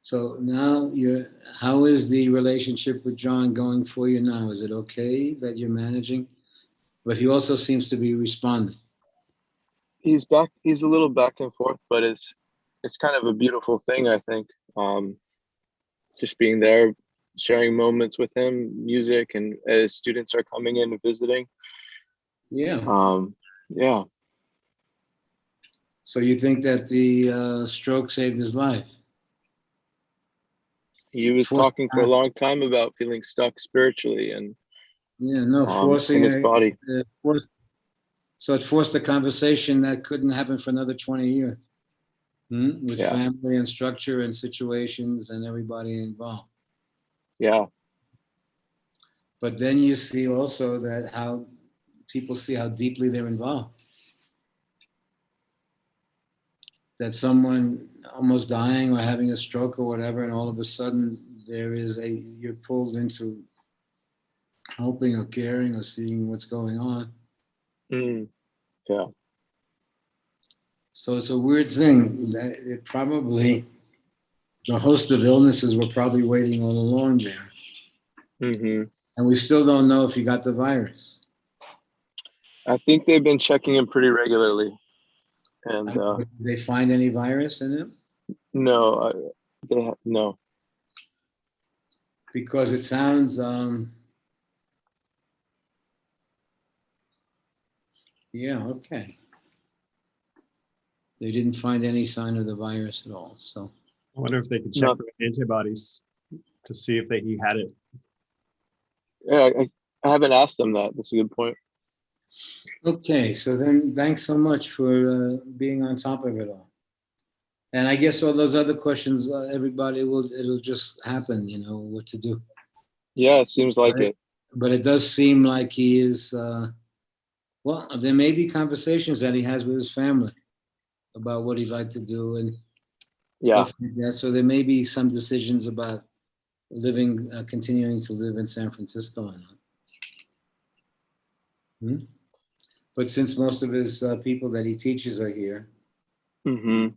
So now how is the relationship with John going for you now? Is it okay that you're managing? But he also seems to be responding. He's a little back and forth, but it's kind of a beautiful thing, I think. Just being there, sharing moments with him, music, and as students are coming in and visiting. Yeah. Yeah. So you think that the stroke saved his life? He was talking for a long time about feeling stuck spiritually and forcing in his body. So it forced a conversation that couldn't happen for another 20 years. With family and structure and situations and everybody involved. Yeah. But then you see also that how people see how deeply they're involved. That someone almost dying or having a stroke or whatever, and all of a sudden you're pulled into helping or caring or seeing what's going on. Yeah. So it's a weird thing that it probably, the host of illnesses were probably waiting all along there. And we still don't know if he got the virus. I think they've been checking him pretty regularly, and Did they find any virus in him? no, no. Because it sounds, yeah, okay. They didn't find any sign of the virus at all, so. I wonder if they could check No. for antibodies to see if he had it. Yeah, I haven't asked them that. That's a good point. Okay, so then thanks so much for being on top of it all. And I guess all those other questions, it'll just happen, you know, what to do. Yeah, it seems like Right. it. But it does seem like he is, well, there may be conversations that he has with his family about what he'd like to do and Yeah, stuff like that. So there may be some decisions about living, continuing to live in San Francisco or not. But since most of his people that he teaches are here, hmm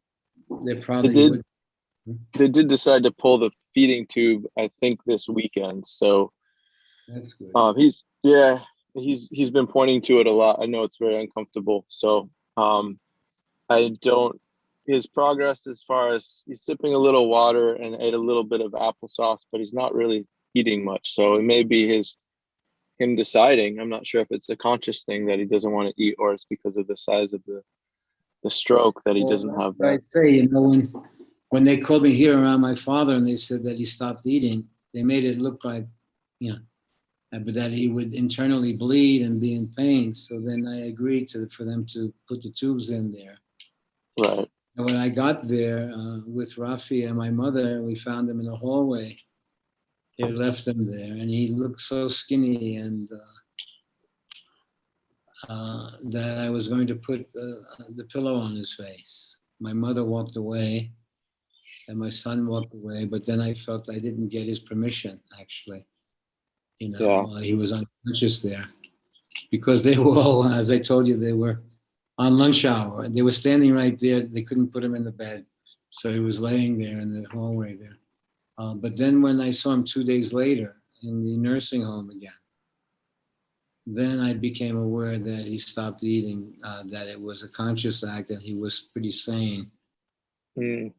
they they probably did. would. They did decide to pull the feeding tube, I think, this weekend. So That's good. he's been pointing to it a lot. I know it's very uncomfortable. So I don't. His progress as far as he's sipping a little water and ate a little bit of applesauce, but he's not really eating much. So it may be him deciding. I'm not sure if it's a conscious thing that he doesn't want to eat, or it's because of the size of the stroke that he doesn't have I that. say, you know, when they called me here around my father and they said that he stopped eating, they made it look like, you know, but that he would internally bleed and be in pain. So then I agreed for them to put the tubes in there. Right. And when I got there with Rafi and my mother, we found him in the hallway. They left him there, and he looked so skinny and that I was going to put the pillow on his face. My mother walked away, and my son walked away, but then I felt I didn't get his permission, actually. You know, Yeah. he was unconscious there because they were all, as I told you, they were on lunch hour. They were standing right there. They couldn't put him in the bed. So he was laying there in the hallway there. But then when I saw him 2 days later in the nursing home again, then I became aware that he stopped eating, that it was a conscious act, and he was pretty sane. Mm.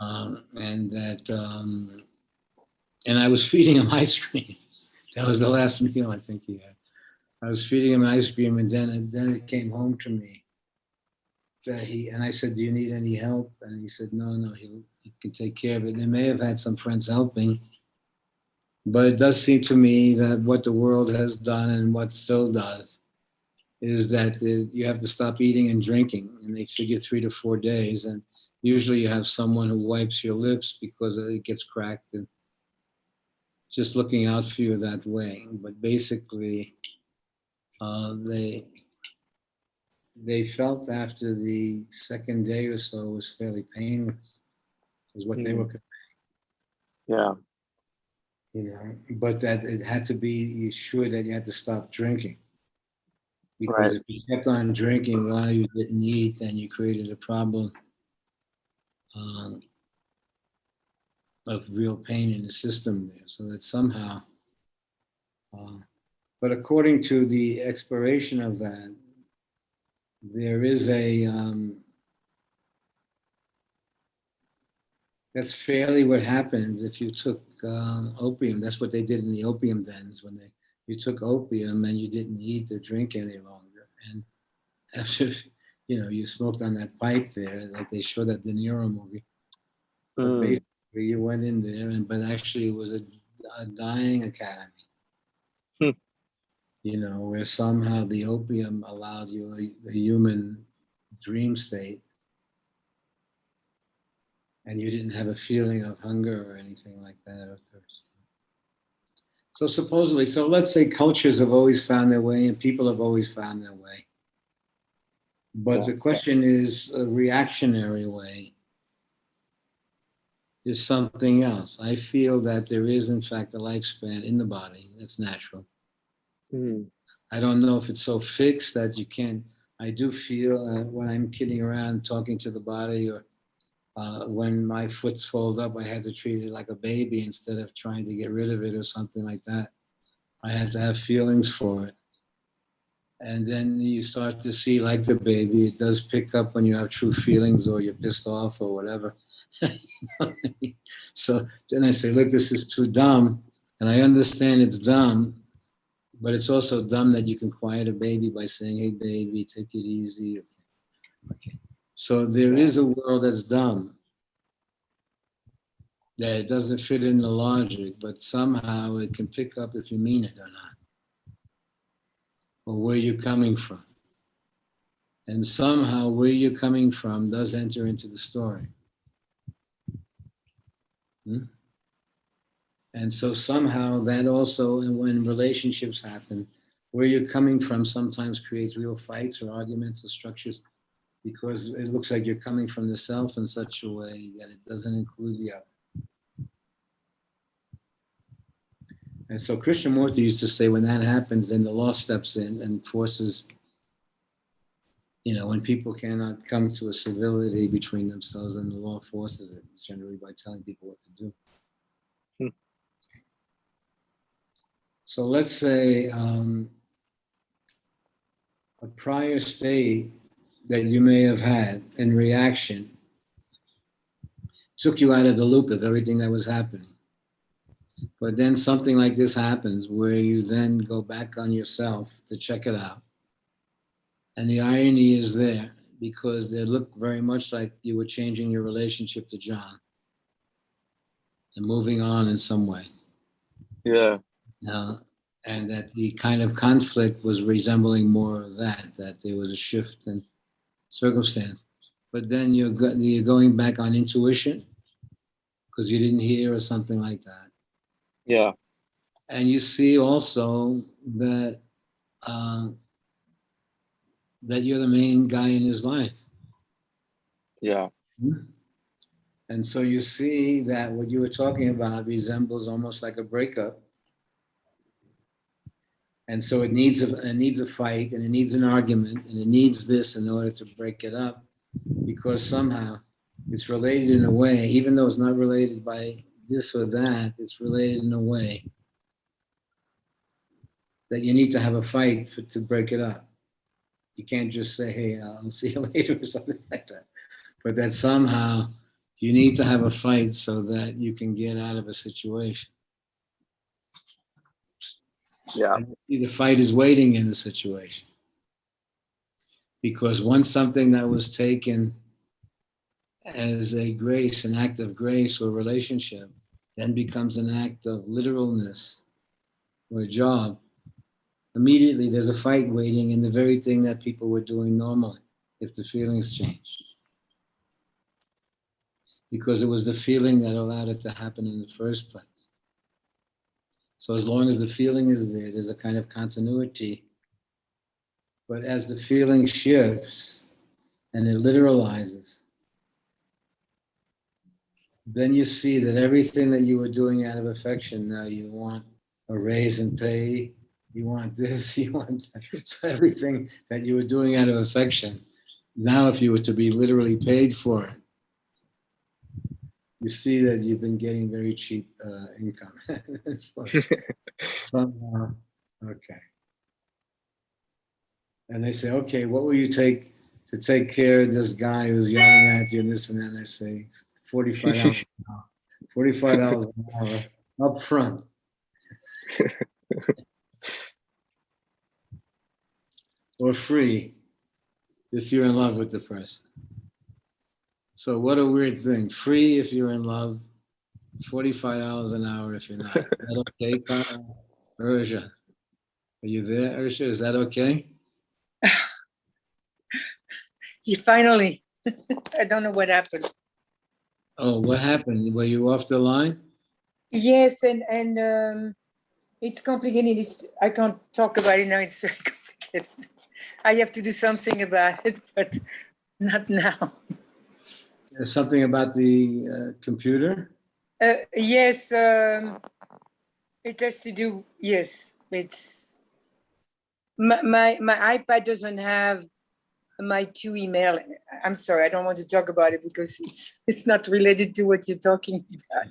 And that, and I was feeding him ice cream. That was the last meal I think he had. I was feeding him ice cream, and then it came home to me that and I said, "Do you need any help?" And he said, "No, he can take care of it." They may have had some friends helping, but it does seem to me that what the world has done and what still does is that you have to stop eating and drinking, and they figure 3 to 4 days, and usually you have someone who wipes your lips because it gets cracked, and just looking out for you that way. But basically, they felt after the second day or so was fairly painless, is what they were, Yeah. you know, but that it had to be sure that you had to stop drinking. Because Right. if you kept on drinking while you didn't eat, then you created a problem of real pain in the system there. So that somehow, but according to the exploration of that, there is that's fairly what happens if you took opium. That's what they did in the opium dens when you took opium and you didn't eat or drink any longer. And after, you know, you smoked on that pipe there, like they showed that De Niro movie. But basically, you went in there, but actually it was a dying academy. Hmm. You know, where somehow the opium allowed you a human dream state, and you didn't have a feeling of hunger or anything like that, or thirst. So supposedly, so let's say cultures have always found their way, and people have always found their way. But Yeah. the question is, a reactionary way is something else. I feel that there is, in fact, a lifespan in the body that's natural. Mm. I don't know if it's so fixed that you can't. I do feel when I'm kidding around talking to the body, or when my foot swelled up, I had to treat it like a baby instead of trying to get rid of it or something like that. I had to have feelings for it. And then you start to see, like the baby, it does pick up when you have true feelings or you're pissed off or whatever. So then I say, look, this is too dumb. And I understand it's dumb, but it's also dumb that you can quiet a baby by saying, hey, baby, take it easy. Okay. So there is a world that's dumb, that it doesn't fit in the logic, but somehow it can pick up if you mean it or not, or where you're coming from. And somehow where you're coming from does enter into the story. And so somehow that also, and when relationships happen, where you're coming from sometimes creates real fights or arguments or structures, because it looks like you're coming from the self in such a way that it doesn't include the other. And so Krishnamurti used to say, when that happens, then the law steps in and forces, when people cannot come to a civility between themselves, and the law forces it, generally by telling people what to do. So let's say a prior state that you may have had in reaction took you out of the loop of everything that was happening. But then something like this happens where you then go back on yourself to check it out. And the irony is there because they look very much like you were changing your relationship to John and moving on in some way. Yeah. And that the kind of conflict was resembling more of that there was a shift in circumstance. But then you're going back on intuition because you didn't hear or something like that. Yeah. And you see also that that you're the main guy in his life. Yeah. And so you see that what you were talking about resembles almost like a breakup. And so it needs a fight, and it needs an argument, and it needs this in order to break it up, because somehow it's related in a way, even though it's not related by this or that, it's related in a way that you need to have a fight to break it up. You can't just say, hey, I'll see you later or something like that. But that somehow you need to have a fight so that you can get out of a situation. Yeah. And the fight is waiting in the situation. Because once something that was taken as a grace, an act of grace or relationship, then becomes an act of literalness or a job, immediately there's a fight waiting in the very thing that people were doing normally, if the feelings changed. Because it was the feeling that allowed it to happen in the first place. So as long as the feeling is there, there's a kind of continuity. But as the feeling shifts and it literalizes, then you see that everything that you were doing out of affection, now you want a raise in pay, you want this, you want that. So everything that you were doing out of affection, now if you were to be literally paid for it, you see that you've been getting very cheap income. Somehow, okay. And they say, okay, what will you take to take care of this guy who's yelling at you and this and that? And I say, $45 an hour. $45 an hour up front. Or free if you're in love with the person. So what a weird thing. Free if you're in love, $45 an hour if you're not. Is that okay, Ursha? Are you there, Ursha? Is that okay? Yeah, finally. I don't know what happened. Oh, what happened? Were you off the line? Yes, and it's complicated. I can't talk about it now. It's very complicated. I have to do something about it, but not now. There's something about the computer? Yes, it has to do, yes, it's, my iPad doesn't have my 2 email. I'm sorry, I don't want to talk about it because it's not related to what you're talking about.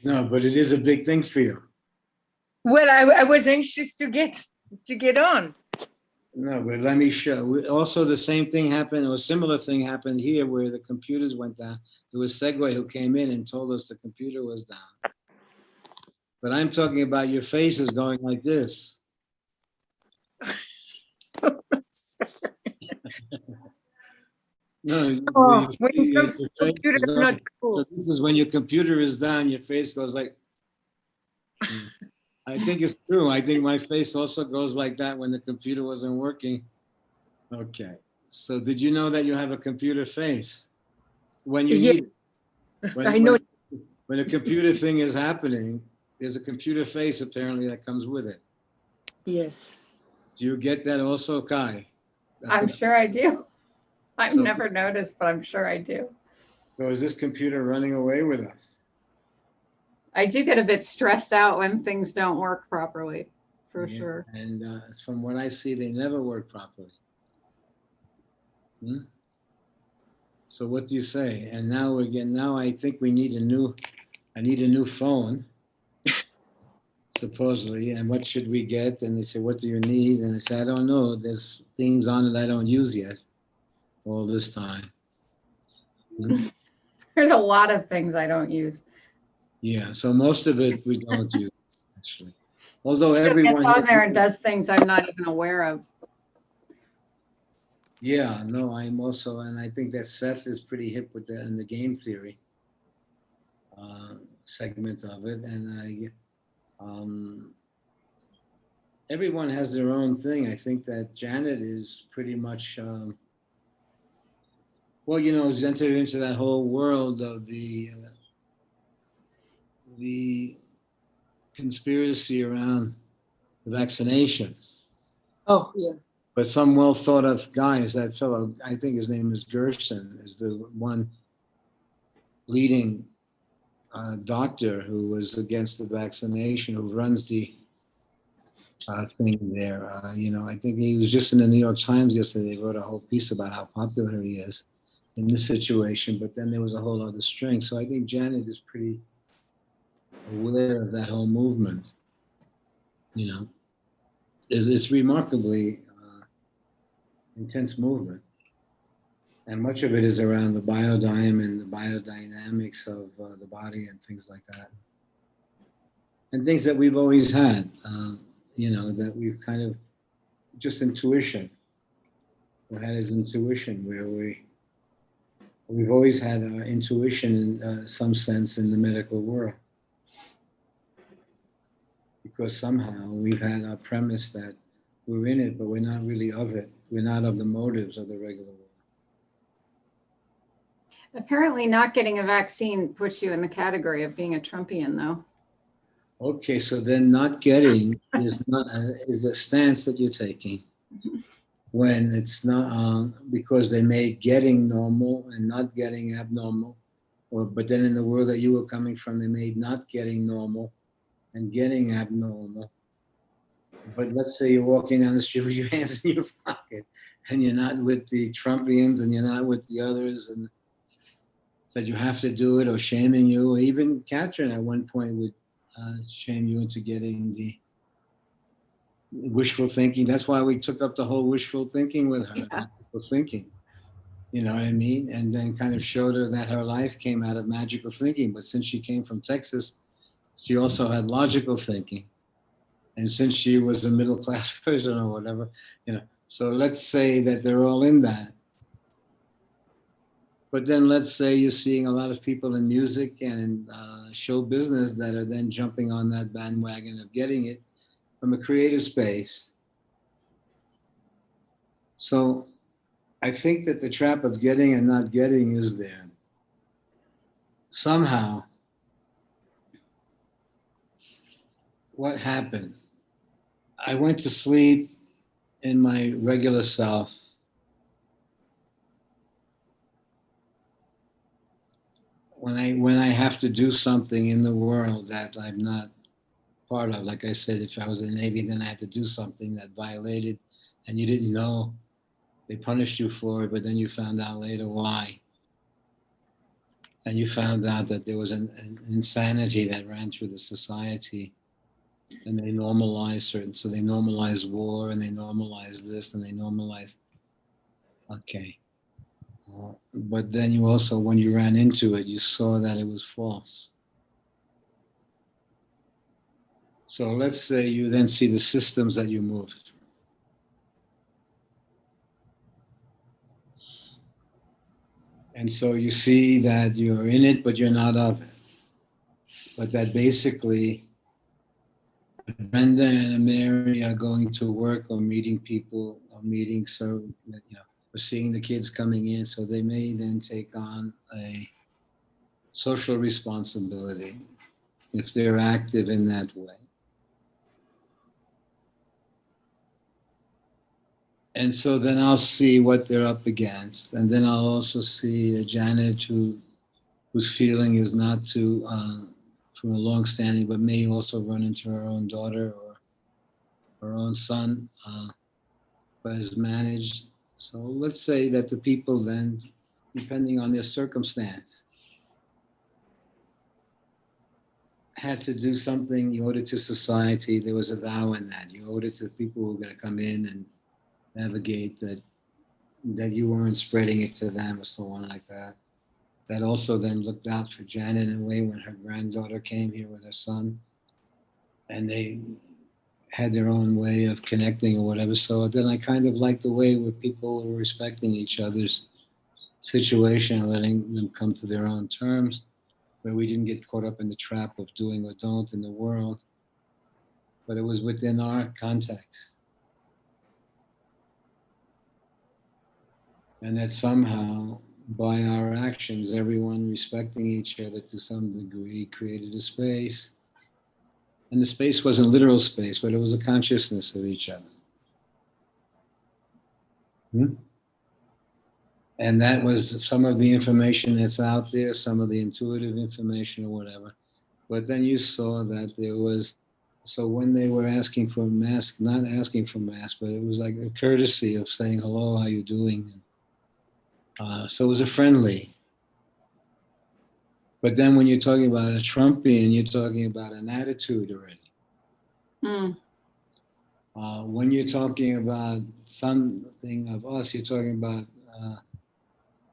No, but it is a big thing for you. Well, I was anxious to get on. No, but let me show. Also, the same thing happened, or a similar thing happened here where the computers went down. There was Segway who came in and told us the computer was down. But I'm talking about your face is going like this. No, Oh, when it comes to your face computer, is not going. cool. So this is when your computer is down, your face goes like. I think it's true. I think my face also goes like that when the computer wasn't working. Okay. So did you know that you have a computer face? When you Yeah, need it. I know. When a computer thing is happening, there's a computer face apparently that comes with it. Yes. Do you get that also, Kai? I'm sure I do. I've So- never noticed, but I'm sure I do. So is this computer running away with us? I do get a bit stressed out when things don't work properly, for Yeah, sure. And from what I see, they never work properly. So what do you say? And now I think I need a new phone, supposedly. And what should we get? And they say, what do you need? And I say, I don't know. There's things on it I don't use yet all this time. There's a lot of things I don't use. Yeah, so most of it we don't use, actually. Although It everyone. gets on there and does things I'm not even aware of. Yeah, no, I'm also, and I think that Seth is pretty hip with in the game theory segment of it, and everyone has their own thing. I think that Janet is pretty much, well, has entered into that whole world of the conspiracy around the vaccinations. Oh, yeah. But some well thought of guys, that fellow, I think his name is Gerson, is the one leading doctor who was against the vaccination, who runs the thing there. I think he was just in the New York Times yesterday. They wrote a whole piece about how popular he is in this situation, but then there was a whole other string. So I think Janet is pretty aware of that whole movement. It's remarkably intense movement. And much of it is around the biodime and the biodynamics of the body and things like that. And things that we've always had, that we've kind of just intuition. We had his intuition where we've always had our intuition in some sense in the medical world. Because somehow we've had our premise that we're in it, but we're not really of it. We're not of the motives of the regular world. Apparently not getting a vaccine puts you in the category of being a Trumpian, though. Okay, so then not getting is a stance that you're taking when it's not because they made getting normal and not getting abnormal, but then in the world that you were coming from, they made not getting normal and getting abnormal. But let's say you're walking down the street with your hands in your pocket and you're not with the Trumpians and you're not with the others, and that you have to do it, or shaming you, or even Catherine at one point would shame you into getting the wishful thinking. That's why we took up the whole wishful thinking with her, magical thinking. You know what I mean? And then kind of showed her that her life came out of magical thinking. But since she came from Texas, she also had logical thinking. And since she was a middle class person or whatever, so let's say that they're all in that. But then let's say you're seeing a lot of people in music and in show business that are then jumping on that bandwagon of getting it from a creative space. So I think that the trap of getting and not getting is there. Somehow, what happened? I went to sleep in my regular self. When I have to do something in the world that I'm not part of, like I said, if I was in the Navy, then I had to do something that violated, and you didn't know. They punished you for it, but then you found out later why. And you found out that there was an insanity that ran through the society and they normalize certain, so they normalize war and they normalize this and they normalize, okay. But then you also, when you ran into it, you saw that it was false. So let's say you then see the systems that you moved through. And so you see that you're in it, but you're not of it. But that basically Brenda and Mary are going to work or meeting people or meeting, so, we're seeing the kids coming in, so they may then take on a social responsibility if they're active in that way. And so then I'll see what they're up against. And then I'll also see a Janet whose feeling is not to, from a long standing, but may also run into her own daughter or her own son, but is managed. So let's say that the people then, depending on their circumstance, had to do something. You owed it to society. There was a thou in that. You owed it to the people who were going to come in and navigate that you weren't spreading it to them or so on like that. That also then looked out for Janet in a way when her granddaughter came here with her son, and they had their own way of connecting or whatever. So then I kind of liked the way where people were respecting each other's situation and letting them come to their own terms, where we didn't get caught up in the trap of doing or don't in the world, but it was within our context. And that somehow, by our actions, everyone respecting each other to some degree created a space. And the space wasn't literal space, but it was a consciousness of each other. And that was some of the information that's out there, some of the intuitive information or whatever. But then you saw that there was, so when they were asking for mask, not asking for mask, but it was like a courtesy of saying, hello, how you doing? So it was a friendly. But then when you're talking about a Trumpian, you're talking about an attitude already. When you're talking about something of us, you're talking about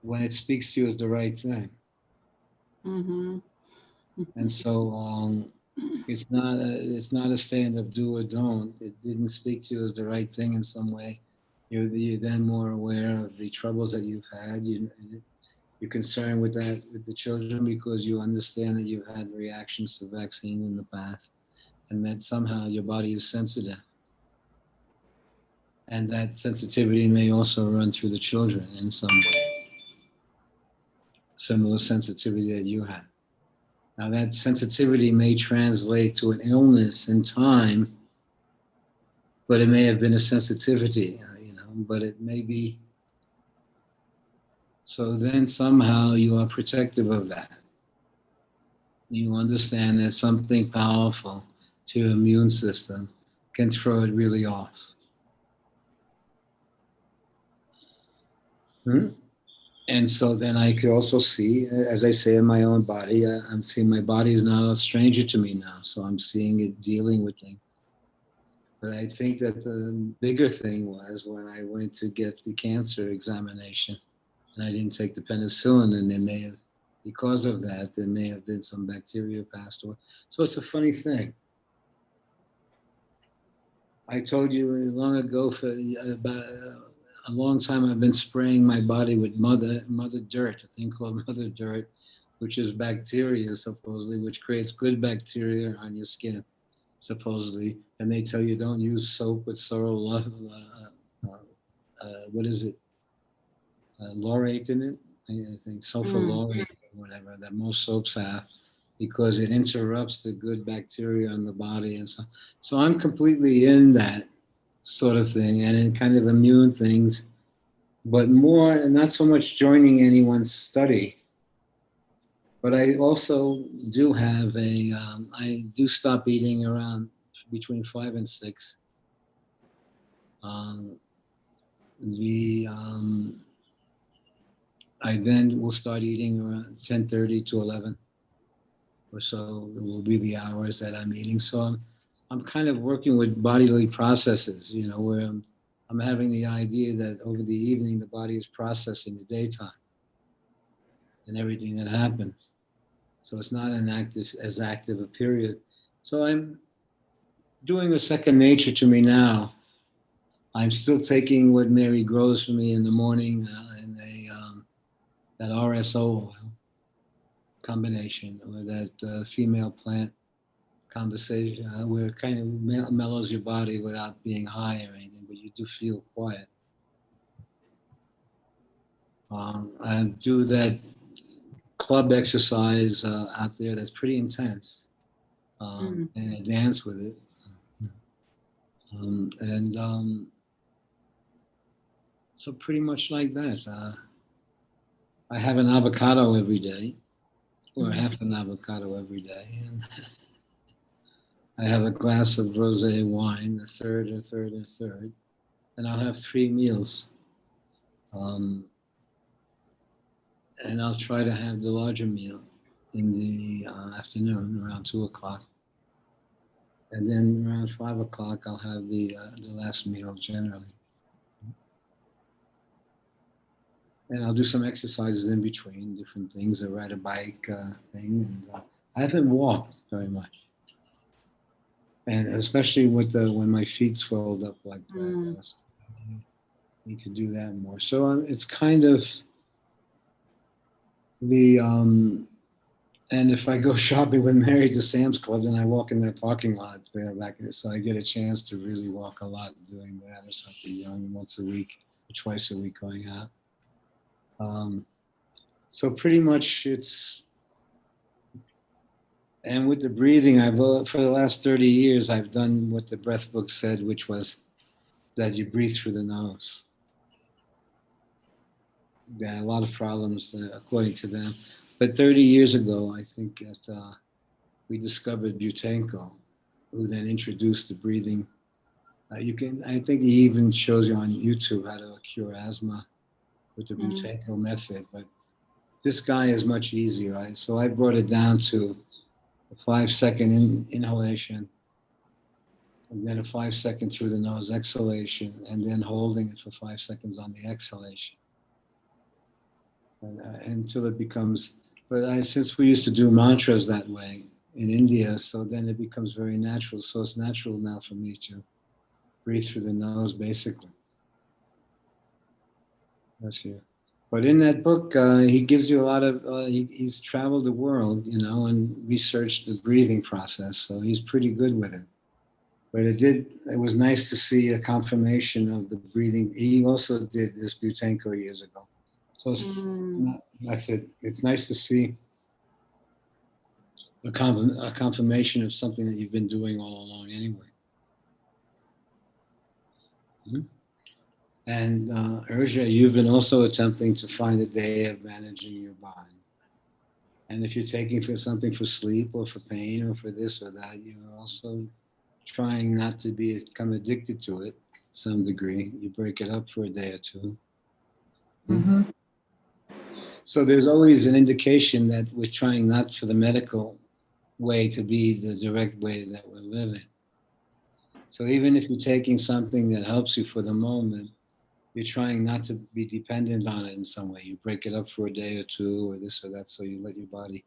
when it speaks to you as the right thing. Mm-hmm. And so it's not a stand of do or don't. It didn't speak to you as the right thing in some way. You're then more aware of the troubles that you've had. You're concerned with that, with the children, because you understand that you've had reactions to vaccine in the past, and that somehow your body is sensitive. And that sensitivity may also run through the children in some way. Similar sensitivity that you have. Now that sensitivity may translate to an illness in time, but it may have been a sensitivity, but it may be. So then somehow you are protective of that. You understand that something powerful to your immune system can throw it really off. And so then I could also see, as I say, in my own body, I'm seeing my body is not a stranger to me now. So I'm seeing it dealing with things. But I think that the bigger thing was when I went to get the cancer examination and I didn't take the penicillin, and there may have, because of that, there may have been some bacteria passed away. So it's a funny thing. I told you long ago, for about a long time, I've been spraying my body with mother dirt, a thing called mother dirt, which is bacteria supposedly, which creates good bacteria on your skin, supposedly. And they tell you don't use soap with sorrel, what is it? Laurate in it, I think sulfur laurate or whatever that most soaps have, because it interrupts the good bacteria in the body. And so I'm completely in that sort of thing and in kind of immune things, but more, and not so much joining anyone's study. But I also do have I do stop eating around between 5 and 6. I then will start eating around 10:30 to 11 or so. It will be the hours that I'm eating. So I'm kind of working with bodily processes, where I'm having the idea that over the evening, the body is processing the daytime and everything that happens. So it's not as active a period. So I'm doing a second nature to me now. I'm still taking what Mary grows for me in the morning in that RSO oil combination, or that female plant conversation, where it kind of mellows your body without being high or anything, but you do feel quiet. I do that club exercise out there that's pretty intense, and I dance with it. So pretty much like that. I have an avocado every day, or half an avocado every day, and I have a glass of rosé wine, a third, and I'll have 3 meals. And I'll try to have the larger meal in the afternoon around 2 o'clock. And then around 5 o'clock, I'll have the last meal generally. And I'll do some exercises in between, different things. I ride a bike thing. And I haven't walked very much. And especially with when my feet swelled up like that. I need to do that more. So it's kind of and if I go shopping with Mary to Sam's Club, then I walk in that parking lot there back. So I get a chance to really walk a lot doing that or something, once a week or twice a week going out. So pretty much and with the breathing, for the last 30 years, I've done what the breath book said, which was that you breathe through the nose. There are a lot of problems according to them. But 30 years ago, I think that we discovered Butenko, who then introduced the breathing. I think he even shows you on YouTube how to cure asthma with the Butenko method. But this guy is much easier. So I brought it down to a 5-second inhalation, and then a 5-second through the nose exhalation, and then holding it for 5 seconds on the exhalation. Until it becomes, since we used to do mantras that way in India, so then it becomes very natural. So it's natural now for me to breathe through the nose, basically. That's you. But in that book, he gives you a lot of, he's traveled the world, and researched the breathing process. So he's pretty good with it. But it was nice to see a confirmation of the breathing. He also did this Butenko years ago. So it's nice to see a confirmation of something that you've been doing all along anyway. And Urja, you've been also attempting to find a day of managing your body. And if you're taking something for sleep or for pain or for this or that, you're also trying not to become addicted to it to some degree. You break it up for a day or two. Mm-hmm. So there's always an indication that we're trying not for the medical way to be the direct way that we're living. So even if you're taking something that helps you for the moment, you're trying not to be dependent on it in some way. You break it up for a day or two or this or that, so you let your body.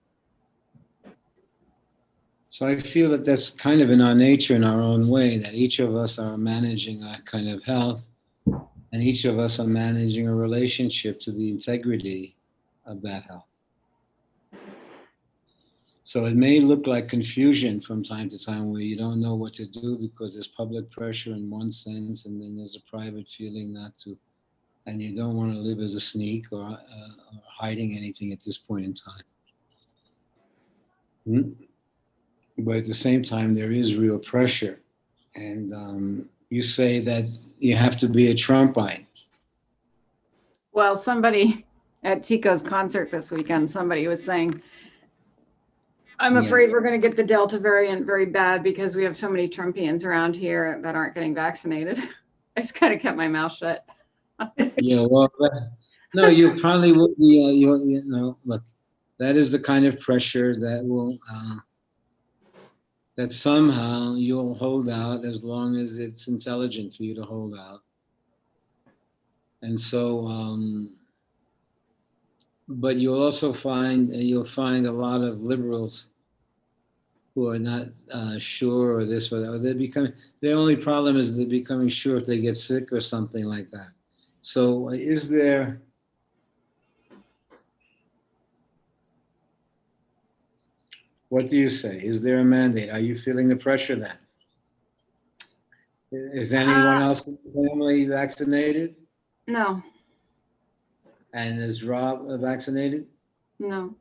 So I feel that that's kind of in our nature, in our own way, that each of us are managing our kind of health, and each of us are managing a relationship to the integrity of that health. So it may look like confusion from time to time where you don't know what to do because there's public pressure in one sense, and then there's a private feeling not to, and you don't want to live as a sneak or hiding anything at this point in time. But at the same time, there is real pressure. And you say that you have to be a Trumpite. Well, somebody at Tico's concert this weekend, somebody was saying, I'm afraid we're going to get the Delta variant very bad because we have so many Trumpians around here that aren't getting vaccinated. I just kind of kept my mouth shut. Yeah, well, no, you probably will be, look, that is the kind of pressure that will that somehow you'll hold out as long as it's intelligent for you to hold out. And so, but you'll also find, you'll find a lot of liberals who are not sure or this or that. Or they become, their only problem is they're becoming sure if they get sick or something like that. So is there, what do you say? Is there a mandate? Are you feeling the pressure then? Is anyone else in the family vaccinated? No, And is Rob vaccinated? no.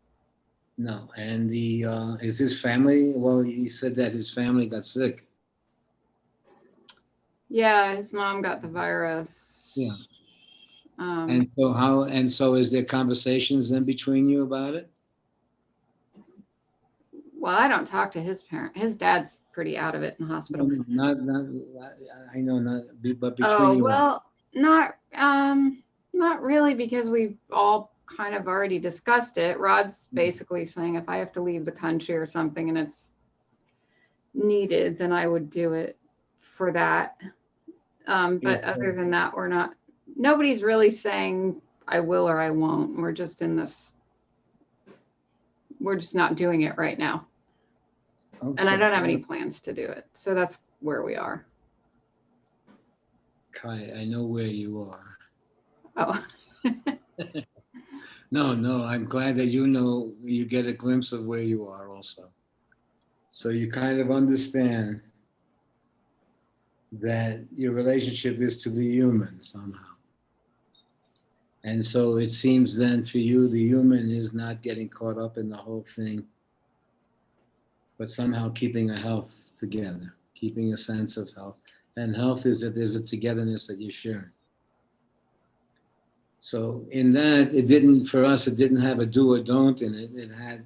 No. And the is his family? Well, you said that his family got sick. Yeah, his mom got the virus. Yeah. Um, And so how? And so is there conversations then between you about it? well, I don't talk to his parent. His dad's pretty out of it in the hospital. Not. I know not. But between Oh, you. well, not really, because we've all kind of already discussed it. Rod's basically saying if I have to leave the country or something and it's needed, then I would do it for that. But Yeah. other than that, nobody's really saying I will or I won't. We're just in this, we're just not doing it right now. And I don't have any plans to do it. So that's where we are. Kai, I know where you are. Oh, No, I'm glad that you know, you get a glimpse of where you are also. So you kind of understand that your relationship is to the human somehow. And so it seems then for you, the human is not getting caught up in the whole thing, but somehow keeping a health together, keeping a sense of health. And health is that there's a togetherness that you're sharing. So in that, it didn't, for us, it didn't have a do or don't in it. It had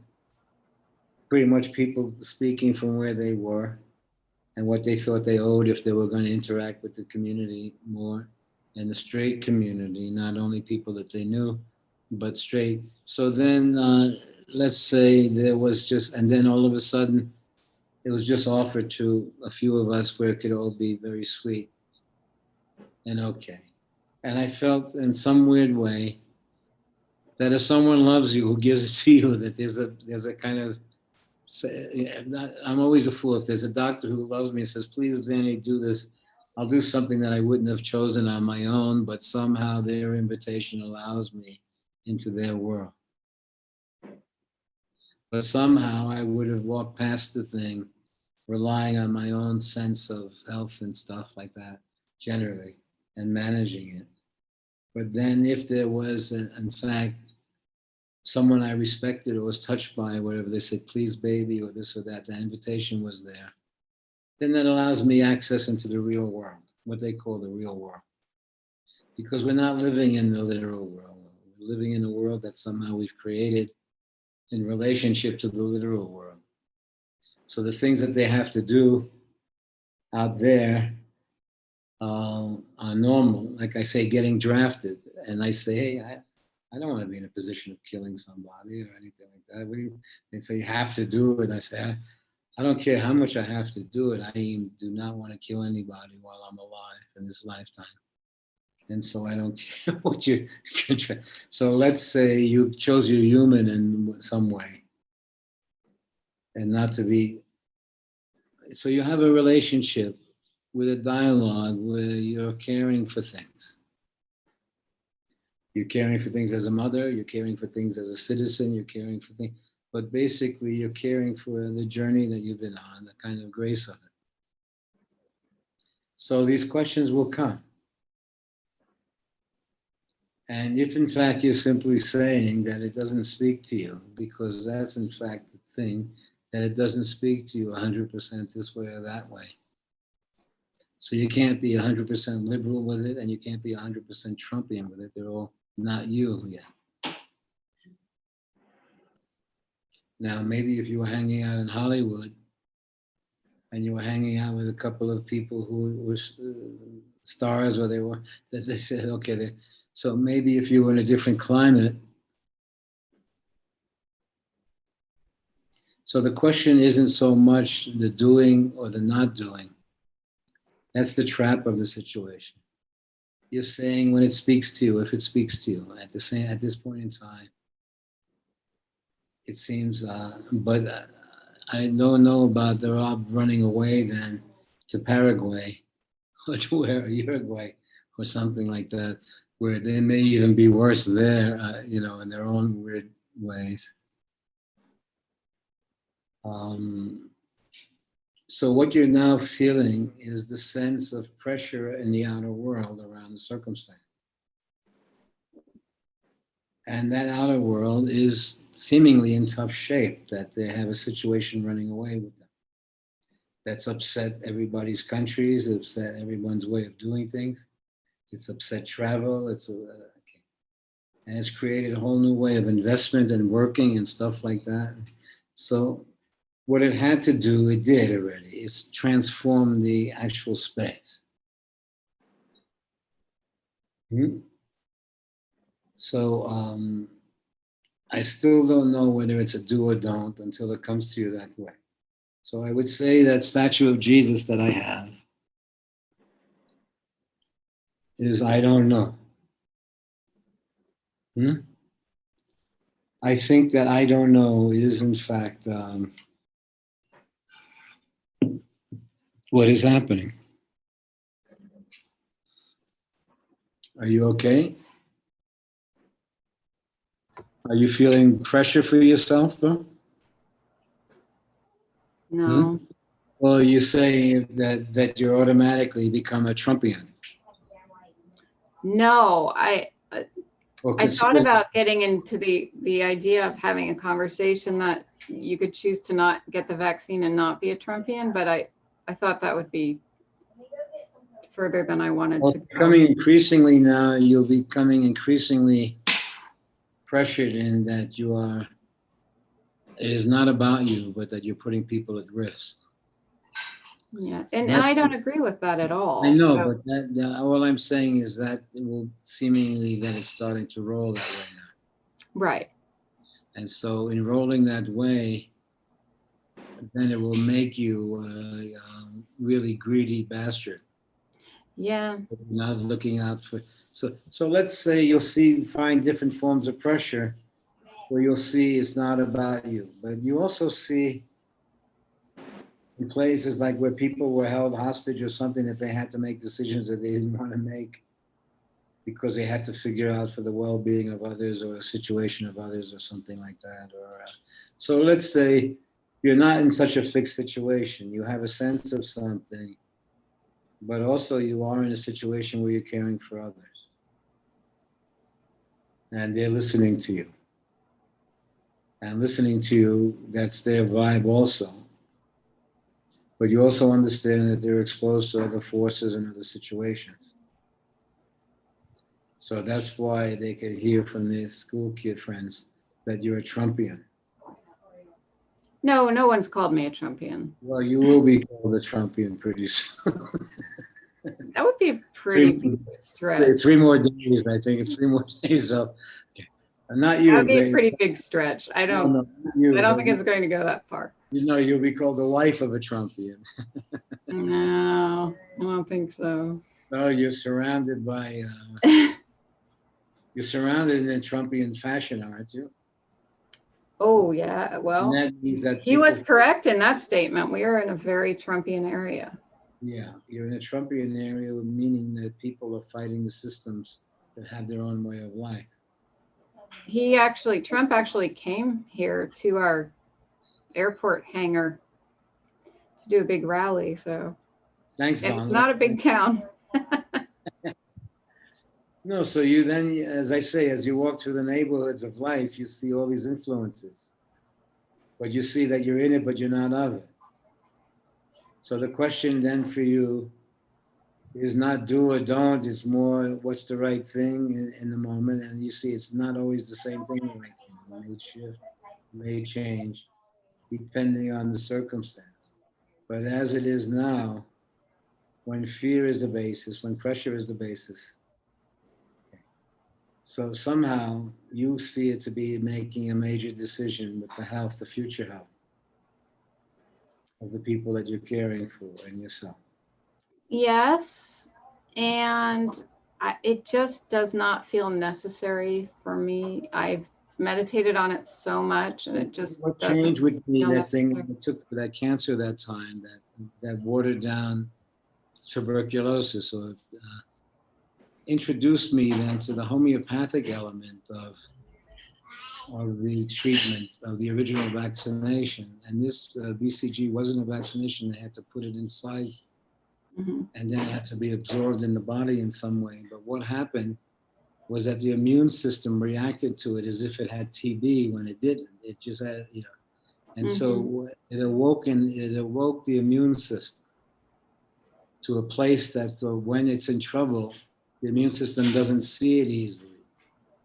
pretty much people speaking from where they were and what they thought they owed if they were going to interact with the community more, and the straight community, not only people that they knew, but straight. So then, let's say there was just, and then all of a sudden, it was just offered to a few of us where it could all be very sweet and okay. And I felt in some weird way that if someone loves you, who gives it to you, that there's a kind of, I'm always a fool. If there's a doctor who loves me and says, please, Danny, do this, I'll do something that I wouldn't have chosen on my own, but somehow their invitation allows me into their world. But somehow I would have walked past the thing, relying on my own sense of health and stuff like that, generally, and managing it. But then if there was, in fact, someone I respected or was touched by, whatever, they said, please, baby, or this or that, the invitation was there. Then that allows me access into the real world, what they call the real world. Because we're not living in the literal world. We're living in a world that somehow we've created in relationship to the literal world. So the things that they have to do out there are normal. Like I say, getting drafted. And I say, hey, I don't want to be in a position of killing somebody or anything like that. They say, you have to do it. And I say, I don't care how much I have to do it. I do not want to kill anybody while I'm alive in this lifetime. And so I don't care what you, so let's say you chose your human in some way and not to be, so you have a relationship with a dialogue where you're caring for things. You're caring for things as a mother, you're caring for things as a citizen, you're caring for things, but basically you're caring for the journey that you've been on, the kind of grace of it. So these questions will come. And if in fact you're simply saying that it doesn't speak to you, because that's in fact the thing, that it doesn't speak to you 100% this way or that way. So you can't be 100% liberal with it and you can't be 100% Trumpian with it. They're all not you yet. Now, maybe if you were hanging out in Hollywood and you were hanging out with a couple of people who were stars, or they were, that they said, okay, so maybe if you were in a different climate, So the question isn't so much the doing or the not doing. That's the trap of the situation. You're saying when it speaks to you, if it speaks to you at this point in time, it seems, but I don't know about the Rob running away then to Paraguay or to where Uruguay or something like that, where they may even be worse there, in their own weird ways. So what you're now feeling is the sense of pressure in the outer world around the circumstance. And that outer world is seemingly in tough shape, that they have a situation running away with them. That's upset everybody's countries, upset everyone's way of doing things. It's upset travel, and it's created a whole new way of investment and working and stuff like that. So what it had to do, it did already. It's transformed the actual space. So I still don't know whether it's a do or don't until it comes to you that way. So I would say that statue of Jesus that I have is I don't know. I think that I don't know is in fact what is happening. Are you okay? Are you feeling pressure for yourself though? No. Well, you say that you automatically become a Trumpian. No, I Or thought about getting into the idea of having a conversation that you could choose to not get the vaccine and not be a Trumpian, but I thought that would be further than I wanted to go. Becoming increasingly now, you're becoming increasingly pressured in that it is not about you, but that you're putting people at risk. Yeah, and I don't agree with that at all. I know, so. but all I'm saying is that it will seemingly that it's starting to roll that way now. Right. And so in rolling that way, then it will make you a really greedy bastard. Yeah. Not looking out for. So let's say find different forms of pressure where you'll see it's not about you, but you also see in places like where people were held hostage or something that they had to make decisions that they didn't want to make because they had to figure out for the well-being of others or a situation of others or something like that. So let's say you're not in such a fixed situation. You have a sense of something, but also you are in a situation where you're caring for others. And they're listening to you. And listening to you, that's their vibe also. But you also understand that they're exposed to other forces and other situations. So that's why they could hear from their school kid friends that you're a Trumpian. No, no one's called me a Trumpian. Well, you will be called a Trumpian pretty soon. That would be a pretty big stretch. 3 more days, I think. It's 3 more days. So, not you. That would be a babe. pretty big stretch. I don't not you, I don't think it's going to go that far. You'll be called the wife of a Trumpian. No, I don't think so. No, you're surrounded by, you're surrounded in a Trumpian fashion, aren't you? Oh, yeah. Well, And that means that he was correct in that statement. We are in a very Trumpian area. Yeah, you're in a Trumpian area, meaning that people are fighting the systems that have their own way of life. Trump actually came here to our airport hangar to do a big rally. So Thanks, it's Donald. not a big town. No, so you then, as I say, as you walk through the neighborhoods of life, you see all these influences. But you see that you're in it, but you're not of it. So the question then for you is not do or don't, it's more what's the right thing in the moment. And you see it's not always the same thing. It may shift, it may change, depending on the circumstance. But as it is now, when fear is the basis, when pressure is the basis, so somehow you see it to be making a major decision with the health, the future health. of the people that you're caring for and yourself. Yes, and it just does not feel necessary for me. I've meditated on it so much, and it just What doesn't changed with me, feel that thing necessary. that took that cancer that time, that watered down tuberculosis, or introduced me then to the homeopathic element of the treatment of the original vaccination. And this BCG wasn't a vaccination. They had to put it inside, Mhm. and then it had to be absorbed in the body in some way. But what happened was that the immune system reacted to it as if it had TB when it didn't. It just had, and so it awoke the immune system to a place that when it's in trouble, the immune system doesn't see it easily.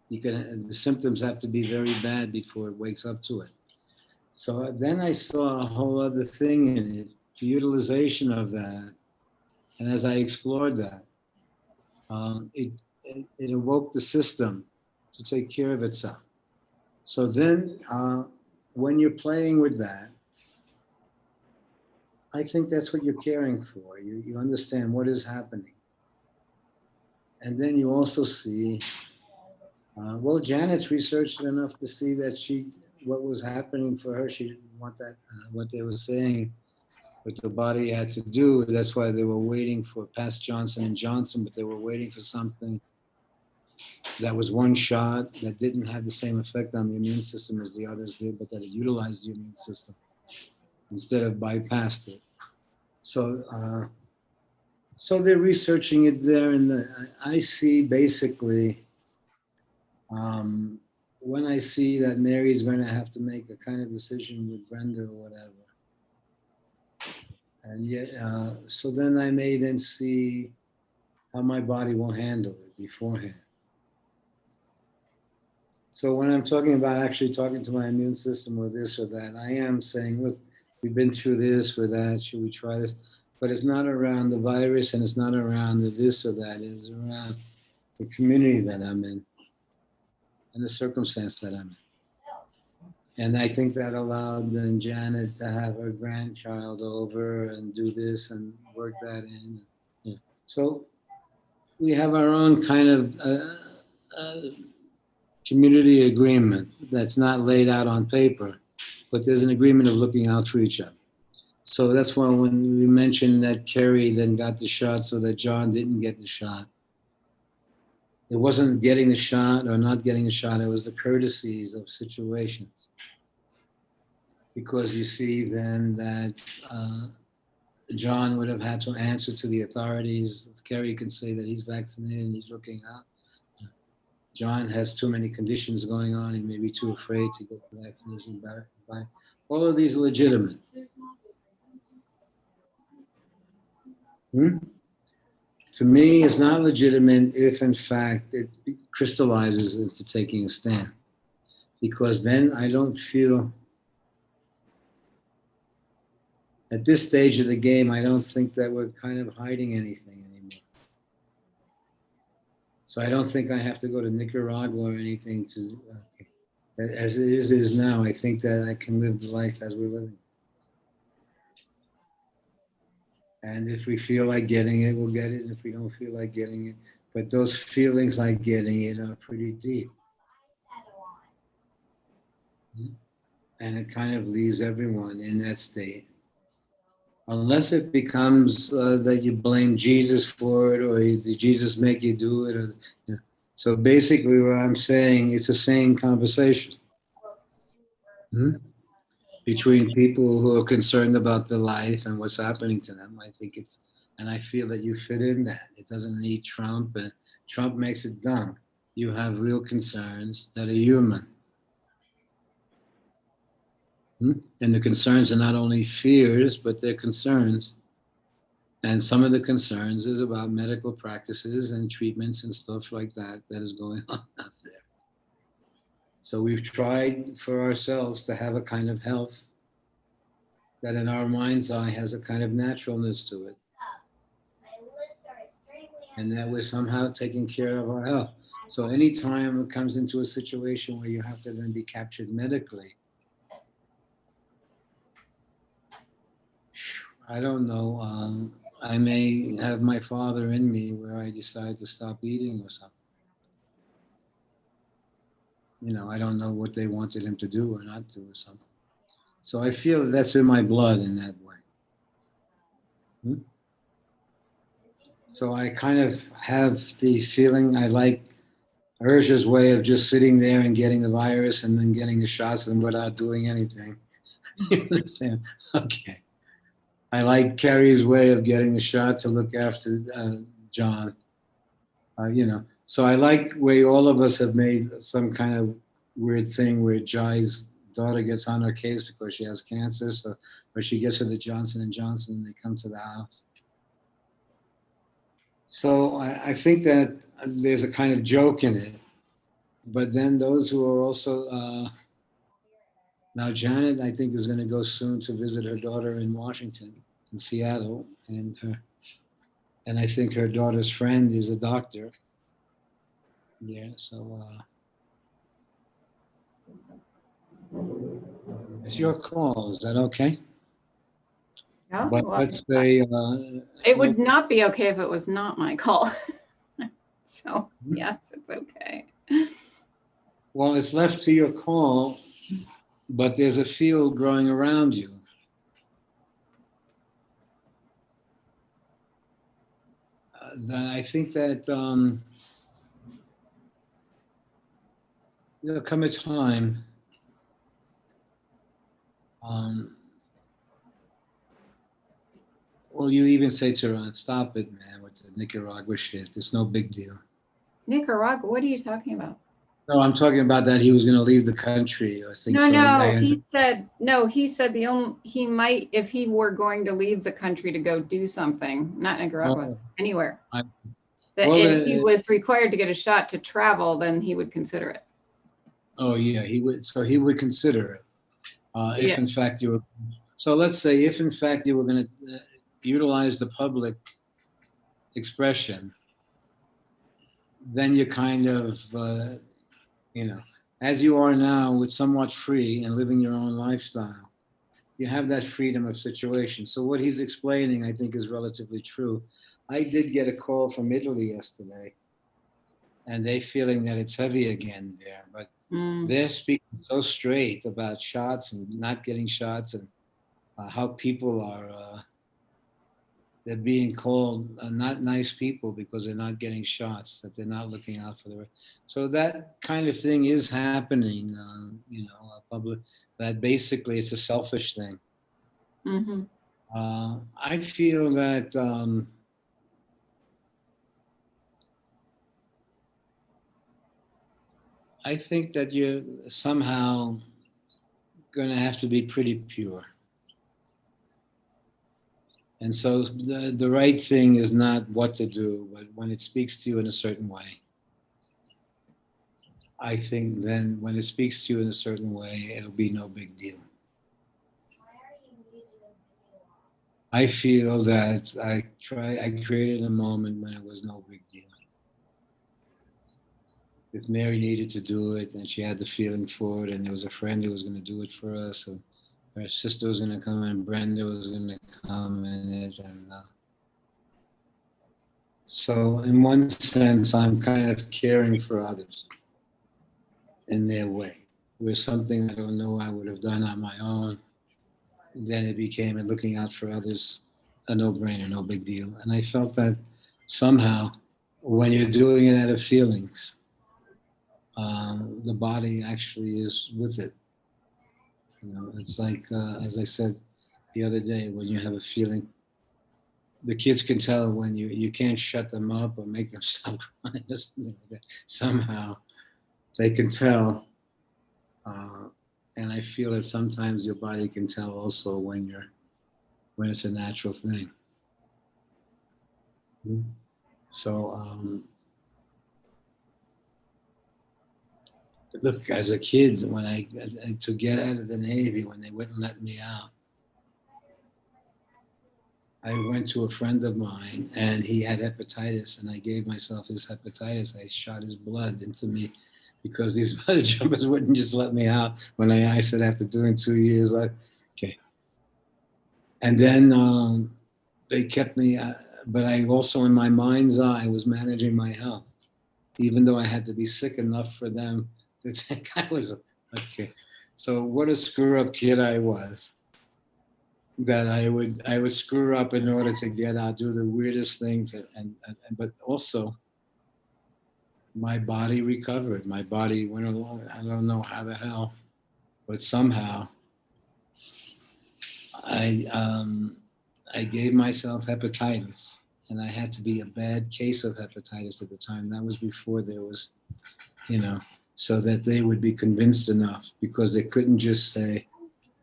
The symptoms have to be very bad before it wakes up to it. So then I saw a whole other thing in it, the utilization of that. And as I explored that, it awoke the system to take care of itself. So then when you're playing with that, I think that's what you're caring for. You understand what is happening. And then you also see, well, Janet's researched enough to see that what was happening for her, she didn't want that, what they were saying, what the body had to do. That's why they were waiting for past Johnson & Johnson, but they were waiting for something that was one shot that didn't have the same effect on the immune system as the others did, but that it utilized the immune system instead of bypassed it. So, so they're researching it there, and I see basically, when I see that Mary's going to have to make a kind of decision with Brenda or whatever, and yet, so then I may then see how my body will handle it beforehand. So when I'm talking about actually talking to my immune system or this or that, I am saying, look, we've been through this or that, should we try this? But it's not around the virus, and it's not around the this or that, it's around the community that I'm in and the circumstance that I'm in. And I think that allowed then Janet to have her grandchild over and do this and work that in. Yeah. So we have our own kind of community agreement that's not laid out on paper, but there's an agreement of looking out for each other. So that's why when we mentioned that Kerry then got the shot so that John didn't get the shot, it wasn't getting the shot or not getting the shot, it was the courtesies of situations. Because you see then that John would have had to answer to the authorities. Kerry can say that he's vaccinated and he's looking out. John has too many conditions going on. He may be too afraid to get the vaccination back. All of these are legitimate. To me, it's not legitimate if, in fact, it crystallizes into taking a stand. Because then I don't feel, at this stage of the game, I don't think that we're kind of hiding anything anymore. So I don't think I have to go to Nicaragua or anything to, as it is now. I think that I can live the life as we're living. And if we feel like getting it, we'll get it. And if we don't feel like getting it, but those feelings like getting it are pretty deep. And it kind of leaves everyone in that state. Unless it becomes that you blame Jesus for it, or did Jesus make you do it? Or, So basically what I'm saying, it's a sane conversation between people who are concerned about their life and what's happening to them. I think it's, and I feel that you fit in that. It doesn't need Trump, and Trump makes it dumb. You have real concerns that are human. And the concerns are not only fears, but they're concerns. And some of the concerns is about medical practices and treatments and stuff like that that is going on out there. So we've tried for ourselves to have a kind of health that in our mind's eye has a kind of naturalness to it. And that we're somehow taking care of our health. So anytime it comes into a situation where you have to then be captured medically, I don't know. I may have my father in me where I decide to stop eating or something. You know, I don't know what they wanted him to do or not do or something. So I feel that's in my blood in that way. So I kind of have the feeling I like Urja's way of just sitting there and getting the virus and then getting the shots and without doing anything. You understand? Okay. I like Kerry's way of getting the shot to look after John. You know, so I like where all of us have made some kind of weird thing where Jai's daughter gets on her case because she has cancer, so or she gets her the Johnson and Johnson and they come to the house. So I think that there's a kind of joke in it, but then those who are also now Janet, I think, is going to go soon to visit her daughter in Washington, in Seattle, and I think her daughter's friend is a doctor. Yeah, so it's your call. Is that okay? Yeah, But well, let's say it would not be okay if it was not my call. So yes, it's okay. well, it's left to your call, but there's a field growing around you. I think that there'll come a time well, you even say to Ron, stop it, man, with the Nicaragua shit. It's no big deal. Nicaragua, what are you talking about? No, I'm talking about that he was going to leave the country. I think No, so. no, he said he might, if he were going to leave the country to go do something, not Nicaragua, anywhere. That well, if he was required to get a shot to travel, then he would consider it. Oh yeah, he would. So he would consider it if, Yeah. in fact, you were. So let's say, if in fact you were going to utilize the public expression, then you kind of, you know, as you are now, with somewhat free and living your own lifestyle, you have that freedom of situation. So what he's explaining, I think, is relatively true. I did get a call from Italy yesterday, and they feeling that it's heavy again there, but they're speaking so straight about shots and not getting shots, and how people are they're being called not nice people because they're not getting shots, that they're not looking out for the. So that kind of thing is happening, you know, public. That basically it's a selfish thing. Mm-hmm. I feel that. I think that you're somehow going to have to be pretty pure. And so the right thing is not what to do, but when it speaks to you in a certain way. I think then when it speaks to you in a certain way, it'll be no big deal. I feel that I created a moment when it was no big deal. If Mary needed to do it and she had the feeling for it, and there was a friend who was going to do it for us, and her sister was going to come, and Brenda was going to come in it, and so in one sense, I'm kind of caring for others in their way. Where something I don't know I would have done on my own, then it became and looking out for others a no-brainer, no big deal. And I felt that somehow, when you're doing it out of feelings, the body actually is with it. You know, it's like, as I said the other day, when you have a feeling, the kids can tell when you can't shut them up or make them stop crying. Somehow they can tell. And I feel that sometimes your body can tell also when it's a natural thing. So look, as a kid, when I to get out of the Navy, when they wouldn't let me out, I went to a friend of mine and he had hepatitis, and I gave myself his hepatitis. I shot his blood into me because these mother jumpers wouldn't just let me out when I said after doing 2 years, like, okay. And then they kept me, but I also in my mind's eye was managing my health, even though I had to be sick enough for them to think I was okay. So what a screw up kid I was, that I would screw up in order to get out, do the weirdest things, but also my body recovered. My body went along. I don't know how the hell, but somehow I gave myself hepatitis, and I had to be a bad case of hepatitis at the time. That was before there was, so that they would be convinced enough, because they couldn't just say,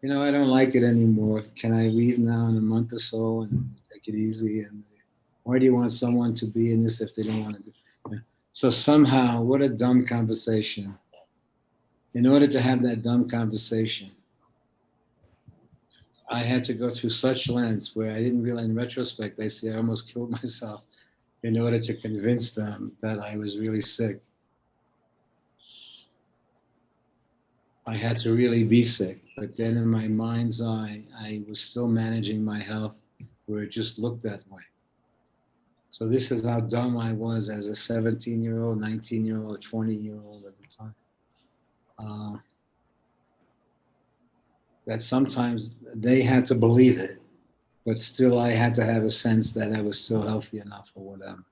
I don't like it anymore. Can I leave now in a month or so and take it easy? And why do you want someone to be in this if they don't want to do it? So somehow, what a dumb conversation. In order to have that dumb conversation, I had to go through such lengths where I didn't realize, in retrospect, I see I almost killed myself in order to convince them that I was really sick. I had to really be sick. But then in my mind's eye, I was still managing my health where it just looked that way. So this is how dumb I was as a 17-year-old, 19-year-old, 20-year-old at the time. That sometimes they had to believe it, but still I had to have a sense that I was still healthy enough or whatever.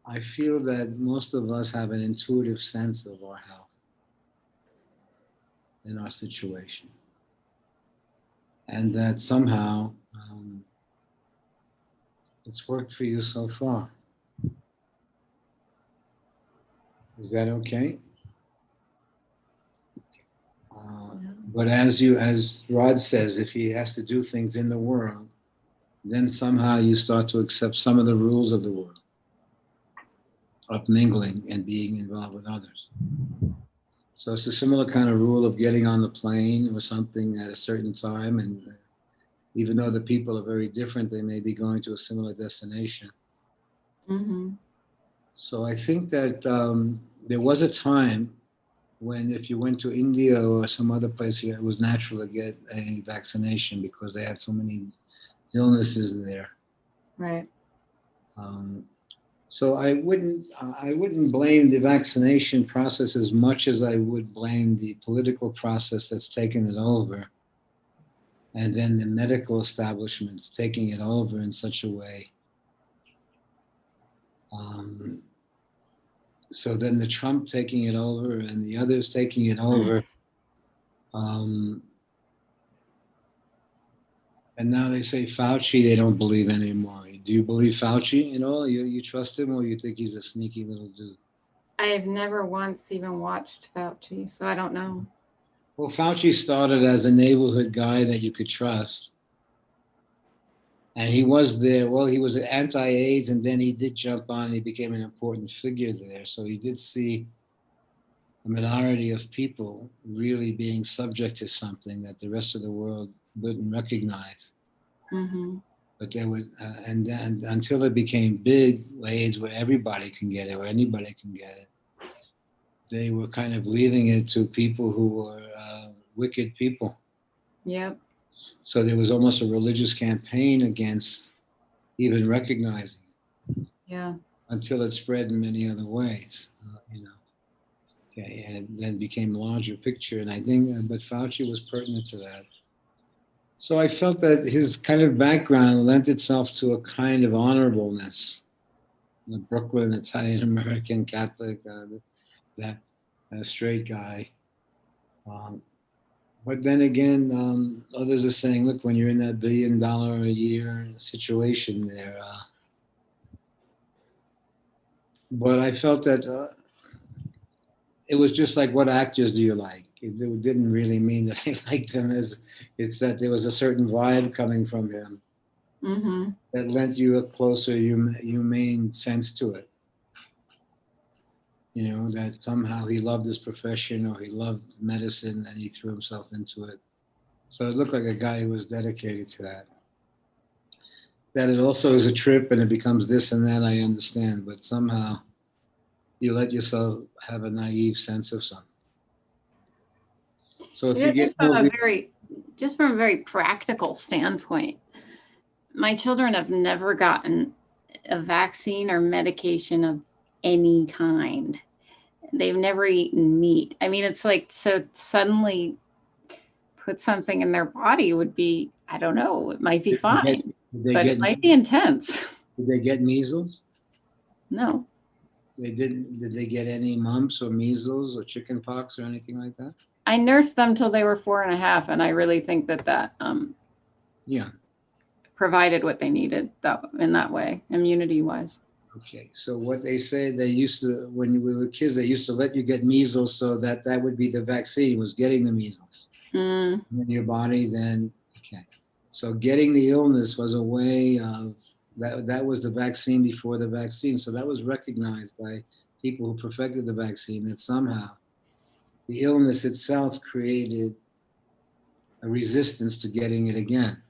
I feel that most of us have an intuitive sense of our health in our situation. And that somehow it's worked for you so far. Is that okay? But as Rod says, if he has to do things in the world, then somehow you start to accept some of the rules of the world, of mingling and being involved with others. So it's a similar kind of rule of getting on the plane or something at a certain time, and even though the people are very different, they may be going to a similar destination. Mm-hmm. So I think that there was a time when if you went to India or some other place here, it was natural to get a vaccination because they had so many illnesses there. Right. So I wouldn't blame the vaccination process as much as I would blame the political process that's taken it over, and then the medical establishments taking it over in such a way. So then the Trump taking it over and the others taking it over. And now they say Fauci, they don't believe anymore. Do you believe Fauci at all? You trust him, or you think he's a sneaky little dude? I've never once even watched Fauci, so I don't know. Well, Fauci started as a neighborhood guy that you could trust. And he was there. Well, he was anti-AIDS, and then he did jump on. He became an important figure there. So he did see a minority of people really being subject to something that the rest of the world wouldn't recognize. Mm-hmm. But there would, and then until it became big, AIDS, where everybody can get it, or anybody can get it, they were kind of leaving it to people who were wicked people. Yep. So there was almost a religious campaign against even recognizing it. Yeah. Until it spread in many other ways, Okay, and it then became a larger picture. And I think, but Fauci was pertinent to that. So I felt that his kind of background lent itself to a kind of honorableness. The Brooklyn Italian American Catholic, that straight guy. But then again, others are saying, look, when you're in that $1 billion a year situation there. But I felt that it was just like, what actors do you like? It didn't really mean that I liked them, it's that there was a certain vibe coming from him Mm-hmm. that lent you a closer, humane sense to it. That somehow he loved his profession or he loved medicine and he threw himself into it. So it looked like a guy who was dedicated to that. That it also is a trip and it becomes this and that, I understand, but somehow you let yourself have a naive sense of something. So if you There's get a very just from a very practical standpoint, my children have never gotten a vaccine or medication of any kind. They've never eaten meat. I mean, it's like, so suddenly put something in their body would be, I don't know, it might be fine, but it might be intense. Did they get measles? No. They didn't. Did they get any mumps or measles or chicken pox or anything like that? I nursed them till they were 4.5, and I really think that Yeah. provided what they needed in that way, immunity wise. Okay. So what they say, they used to, when we were kids, they used to let you get measles so that that would be the vaccine, was getting the measles in your body. Then, okay. So getting the illness was a way of, that was the vaccine before the vaccine. So that was recognized by people who perfected the vaccine, that somehow the illness itself created a resistance to getting it again.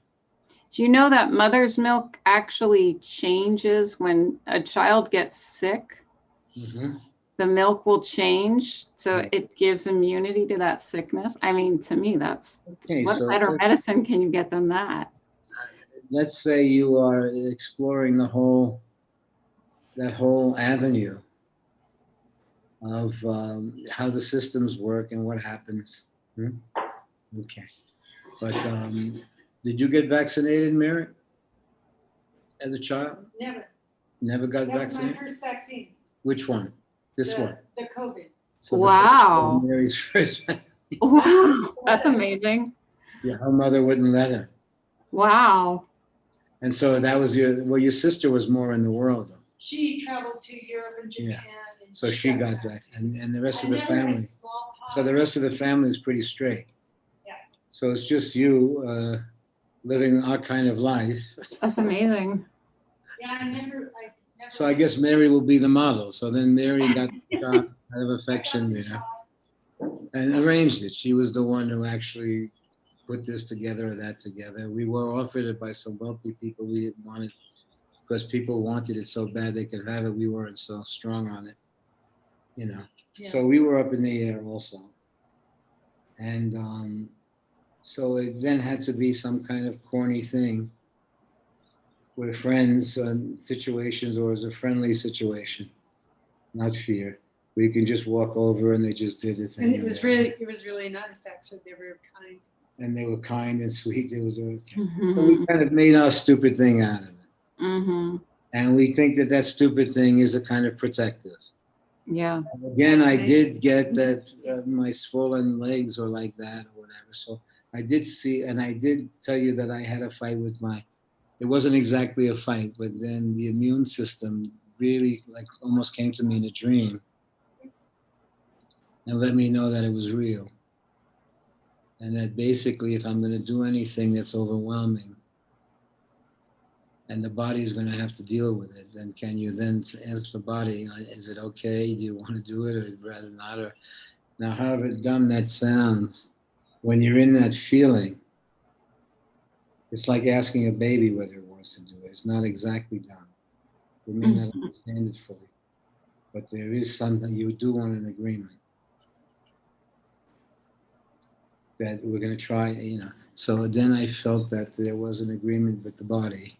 Do you know that mother's milk actually changes when a child gets sick? Mm-hmm. The milk will change, so it gives immunity to that sickness. I mean, to me, that's, Okay, what so better medicine can you get than that? let's say you are exploring that whole avenue of how the systems work and what happens. Okay, but did you get vaccinated, Mary, as a child? Never. Never got That was my vaccinated? first vaccine, Which one? This one? the COVID. So the Wow. first, Mary's first. Wow, that's amazing. Yeah, her mother wouldn't let her. Wow. And so that was your sister was more in the world, though. She traveled to Europe and Japan. Yeah. And So she got that, and the rest I of the never had family. smallpox. So the rest of the family is pretty straight. Yeah. So it's just you living our kind of life. That's amazing. Yeah, I never. So I guess Mary will be the model. So then Mary got the shot out of affection there and arranged it. She was the one who actually put this together or that together. We were offered it by some wealthy people. We didn't want it because people wanted it so bad they could have it. We weren't so strong on it, you know. Yeah. So we were up in the air also. And so it then had to be some kind of corny thing with friends and situations, or as a friendly situation, not fear. We can just walk over and they just did the thing. And it was really nice, actually. They were kind. And they were kind and sweet. It was so we Mm-hmm. kind of made our stupid thing out of it. Mm-hmm. And we think that that stupid thing is a kind of protective. Yeah. Again, I did get that my swollen legs or like that or whatever. So I did see, and I did tell you that I had a fight with it wasn't exactly a fight, but then the immune system really like almost came to me in a dream and let me know that it was real. And that basically if I'm going to do anything that's overwhelming and the body is going to have to deal with it, then can you then ask the body, is it okay? Do you want to do it or rather not? Or now, however dumb that sounds, when you're in that feeling, it's like asking a baby whether it wants to do it. It's not exactly dumb. You may not understand it fully, but there is something you do want an agreement that we're going to try, you know. So then I felt that there was an agreement with the body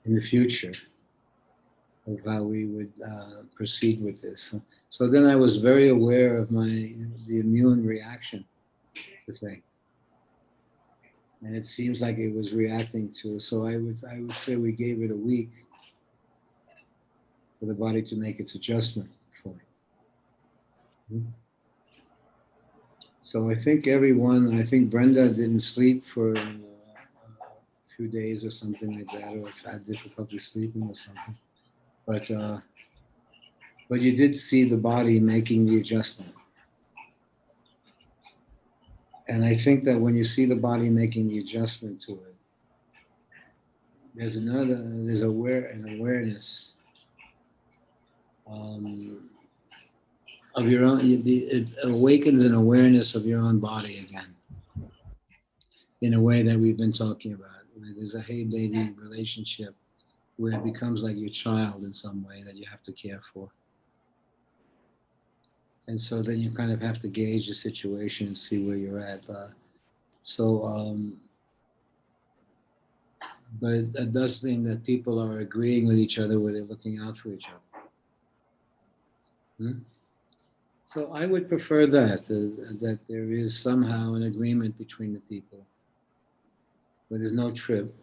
in the future of how we would proceed with this. So then I was very aware of the immune reaction to things. And it seems like it was reacting to. So I would say we gave it a week for the body to make its adjustment fully. So I think Brenda didn't sleep for a few days or something like that, or had difficulty sleeping or something. But you did see the body making the adjustment. And I think that when you see the body making the adjustment to it, there's an awareness of your own, it awakens an awareness of your own body again in a way that we've been talking about. There's a hey baby relationship where it becomes like your child in some way that you have to care for. And so then you kind of have to gauge the situation and see where you're at. So, but it does seem that people are agreeing with each other where they're looking out for each other. So I would prefer that, that there is somehow an agreement between the people, where there's no trip.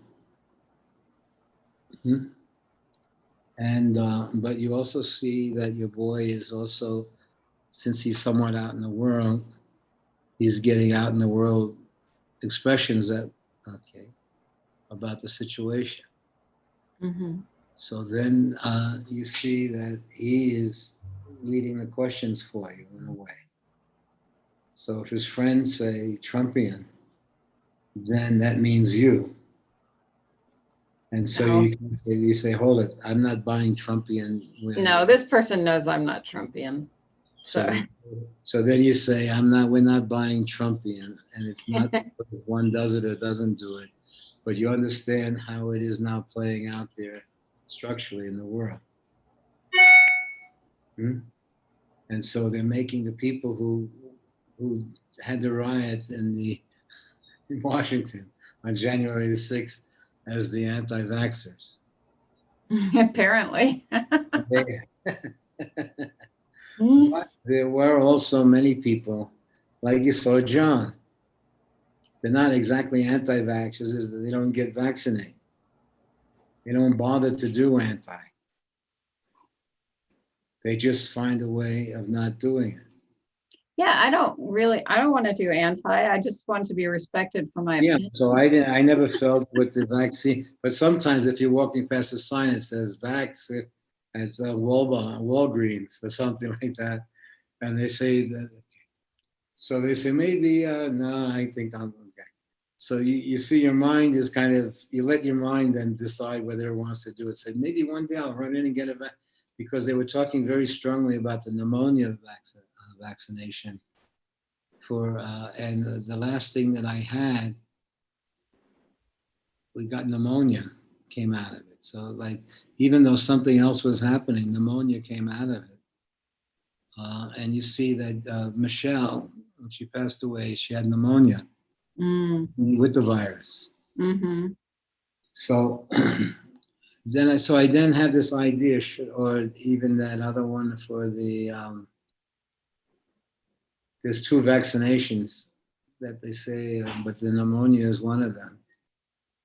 And, but you also see that your boy is also, since he's somewhat out in the world, he's getting out in the world expressions that, okay, about the situation. So then you see that he is leading the questions for you in a way. So if his friends say Trumpian, then that means you. And so you say, hold it, I'm not buying Trumpian. No, this person knows I'm not Trumpian. So then you say, we're not buying Trumpian. And it's not because one does it or doesn't do it, but you understand how it is now playing out there structurally in the world. And so they're making the people who had the riot in Washington on January the 6th as the anti-vaxxers. Apparently. But there were also many people, like you saw John. They're not exactly anti-vaxxers, is that they don't get vaccinated. They don't bother to do anti. They just find a way of not doing it. Yeah, I don't want to do anti. I just want to be respected for my opinion. So I never felt with the vaccine, but sometimes if you're walking past a sign that says vax at Walgreens or something like that, and they say that, so they say maybe, no, I think I'm okay. So you see your mind is kind of, you let your mind then decide whether it wants to do it. Say maybe one day I'll run in and get a vaccine, because they were talking very strongly about the pneumonia vaccination and the last thing that I had, we got pneumonia, came out of it. So like, even though something else was happening, pneumonia came out of it. And you see that Michelle, when she passed away, she had pneumonia with the virus. So I then had this idea, or even that other one for the, there's 2 vaccinations that they say, but the pneumonia is one of them.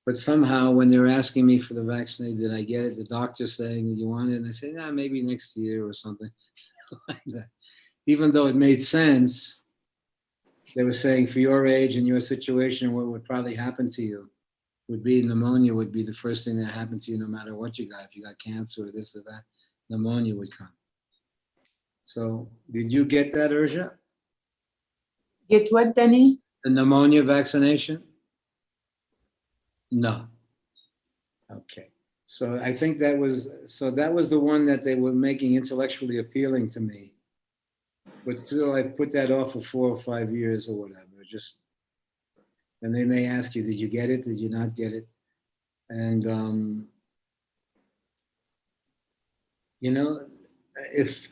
But somehow when they're asking me for the vaccine, did I get it? The doctor's saying, do you want it? And I say, nah, maybe next year or something like that. Even though it made sense, they were saying for your age and your situation, what would probably happen to you would be pneumonia would be the first thing that happened to you, no matter what you got. If you got cancer or this or that, pneumonia would come. So did you get that, Urja? Get what, Danny? The pneumonia vaccination? No. Okay. So I think that was the one that they were making intellectually appealing to me. But still, I put that off for 4 or 5 years or whatever. And they may ask you, did you get it? Did you not get it? And, you know, if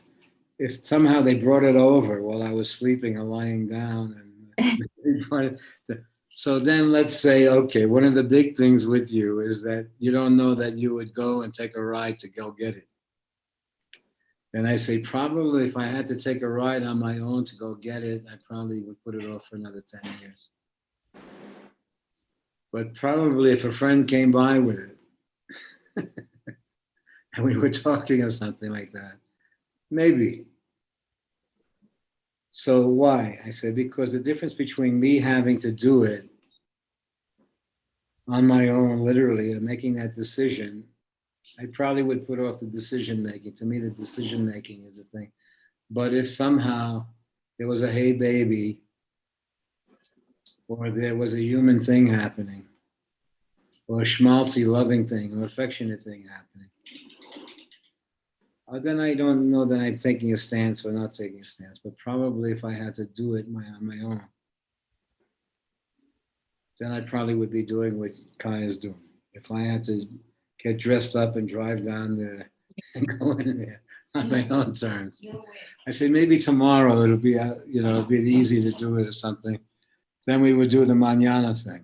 somehow they brought it over while I was sleeping or lying down, and so then let's say, okay, one of the big things with you is that you don't know that you would go and take a ride to go get it. And I say, probably if I had to take a ride on my own to go get it, I probably would put it off for another 10 years. But probably if a friend came by with it and we were talking or something like that, maybe. So why? I said, because the difference between me having to do it on my own, literally, and making that decision, I probably would put off the decision making. To me, the decision making is the thing. But if somehow there was a hey baby, or there was a human thing happening, or a schmaltzy loving thing, or affectionate thing happening, then I don't know that I'm taking a stance or not taking a stance. But probably if I had to do it on my own, then I probably would be doing what Kai is doing. If I had to get dressed up and drive down there and go in there on my own terms, I say maybe tomorrow it'll be, it'll be easy to do it or something. then we would do the mañana thing.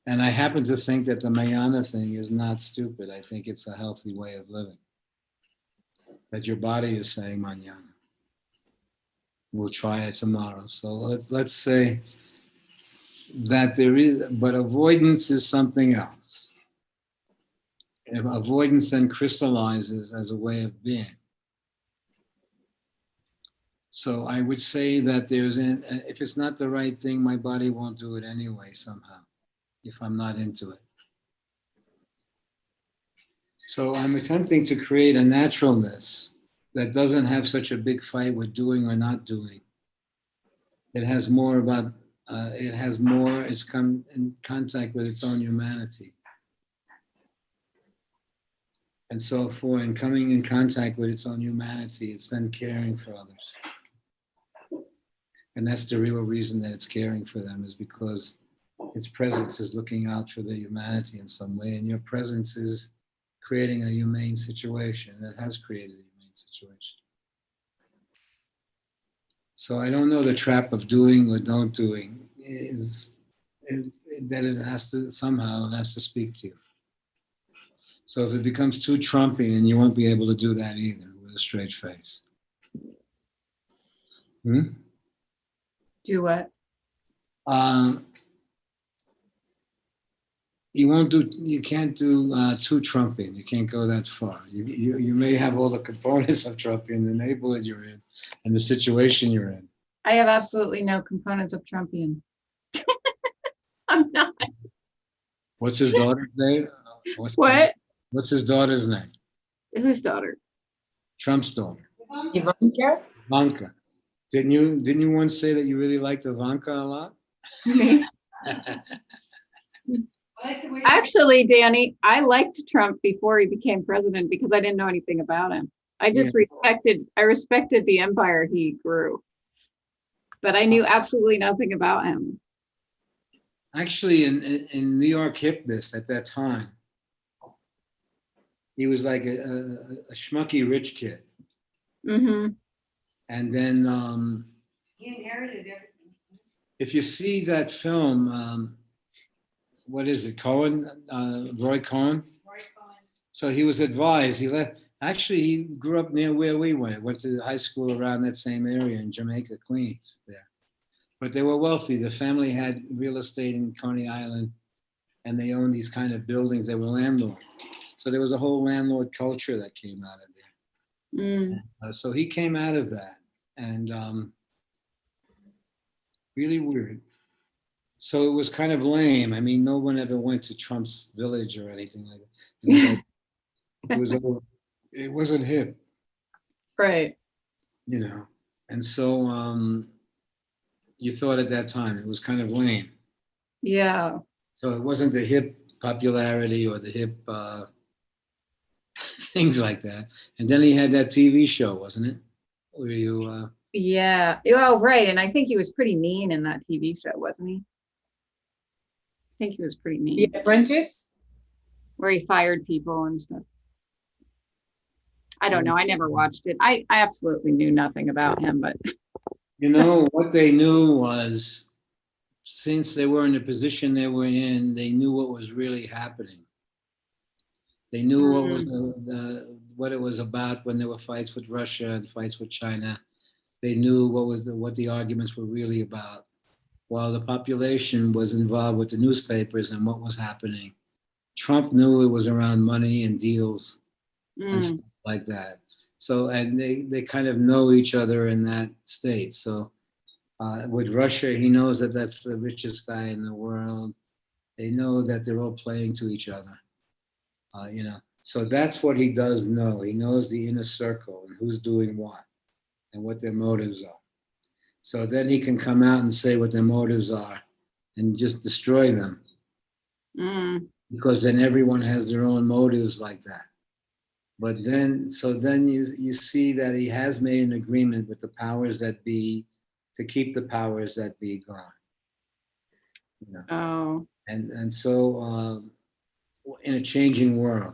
And I happen to think that the mañana thing is not stupid. I think it's a healthy way of living. That your body is saying mañana. We'll try it tomorrow. So let's say that there is, but avoidance is something else. If avoidance then crystallizes as a way of being. So I would say that if it's not the right thing, my body won't do it anyway somehow, if I'm not into it. So I'm attempting to create a naturalness that doesn't have such a big fight with doing or not doing. It has more about, it's come in contact with its own humanity. And so in coming in contact with its own humanity, it's then caring for others. And that's the real reason that it's caring for them, is because its presence is looking out for the humanity in some way. And your presence is creating a humane situation. That has created a humane situation. So I don't know, the trap of doing or don't doing is that it has to speak to you. So if it becomes too Trumpy, then you won't be able to do that either with a straight face. Do what? You can't do too Trumpian. You can't go that far. You may have all the components of Trumpian, the neighborhood you're in and the situation you're in. I have absolutely no components of Trumpian. I'm not. What's his daughter's name? What's his daughter's name? Whose daughter? Trump's daughter. Ivanka? Ivanka. Didn't you once say that you really liked Ivanka a lot? Actually, Danny, I liked Trump before he became president because I didn't know anything about him. I respected the empire he grew, but I knew absolutely nothing about him. Actually, in New York hipness at that time, he was like a schmucky rich kid. Mm-hmm. And then He inherited everything. if you see that film, what is it, Cohen, Roy Cohen? So he was advised, he grew up near where we went to high school around that same area in Jamaica, Queens there. But they were wealthy. The family had real estate in Coney Island and they owned these kind of buildings. They were landlords. So there was a whole landlord culture that came out of there. So he came out of that and really weird. So it was kind of lame. I mean, no one ever went to Trump's village or anything like that. It wasn't hip. Right. You know, and so you thought at that time it was kind of lame. Yeah. So it wasn't the hip popularity or the hip things like that. And then he had that TV show, wasn't it? Where you Yeah. Oh, right. And I think he was pretty mean in that TV show, wasn't he? I think he was pretty mean. The Apprentice? Where he fired people and stuff. I don't know. I never watched it. I absolutely knew nothing about him, but you know, what they knew was, since they were in the position they were in, they knew what was really happening. They knew what was what it was about when there were fights with Russia and fights with China. They knew what the arguments were really about, while the population was involved with the newspapers and what was happening. Trump knew it was around money and deals and stuff like that. So, and they kind of know each other in that state. So with Russia, he knows that that's the richest guy in the world. They know that they're all playing to each other, you know. So that's what he does know. He knows the inner circle and who's doing what and what their motives are. So then he can come out and say what their motives are and just destroy them. Because then everyone has their own motives like that. But then, so then you see that he has made an agreement with the powers that be to keep the powers that be gone. You know? oh, And so in a changing world.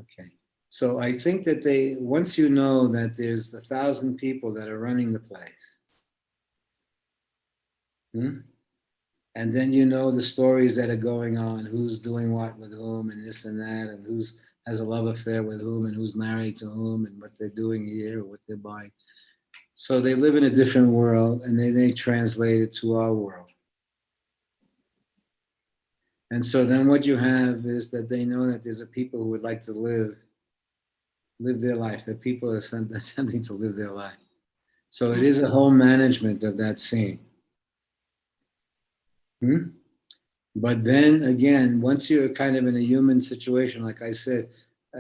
Okay. So I think that once you know that there's 1,000 people that are running the place, Hmm? And then you know the stories that are going on, who's doing what with whom, and this and that, and who's has a love affair with whom, and who's married to whom, and what they're doing here, or what they're buying. So they live in a different world, and they translate it to our world. And so then what you have is that they know that there's a people who would like to live their life, that people are attempting to live their life. So it is a whole management of that scene. Hmm? But then again, once you're kind of in a human situation, like I said,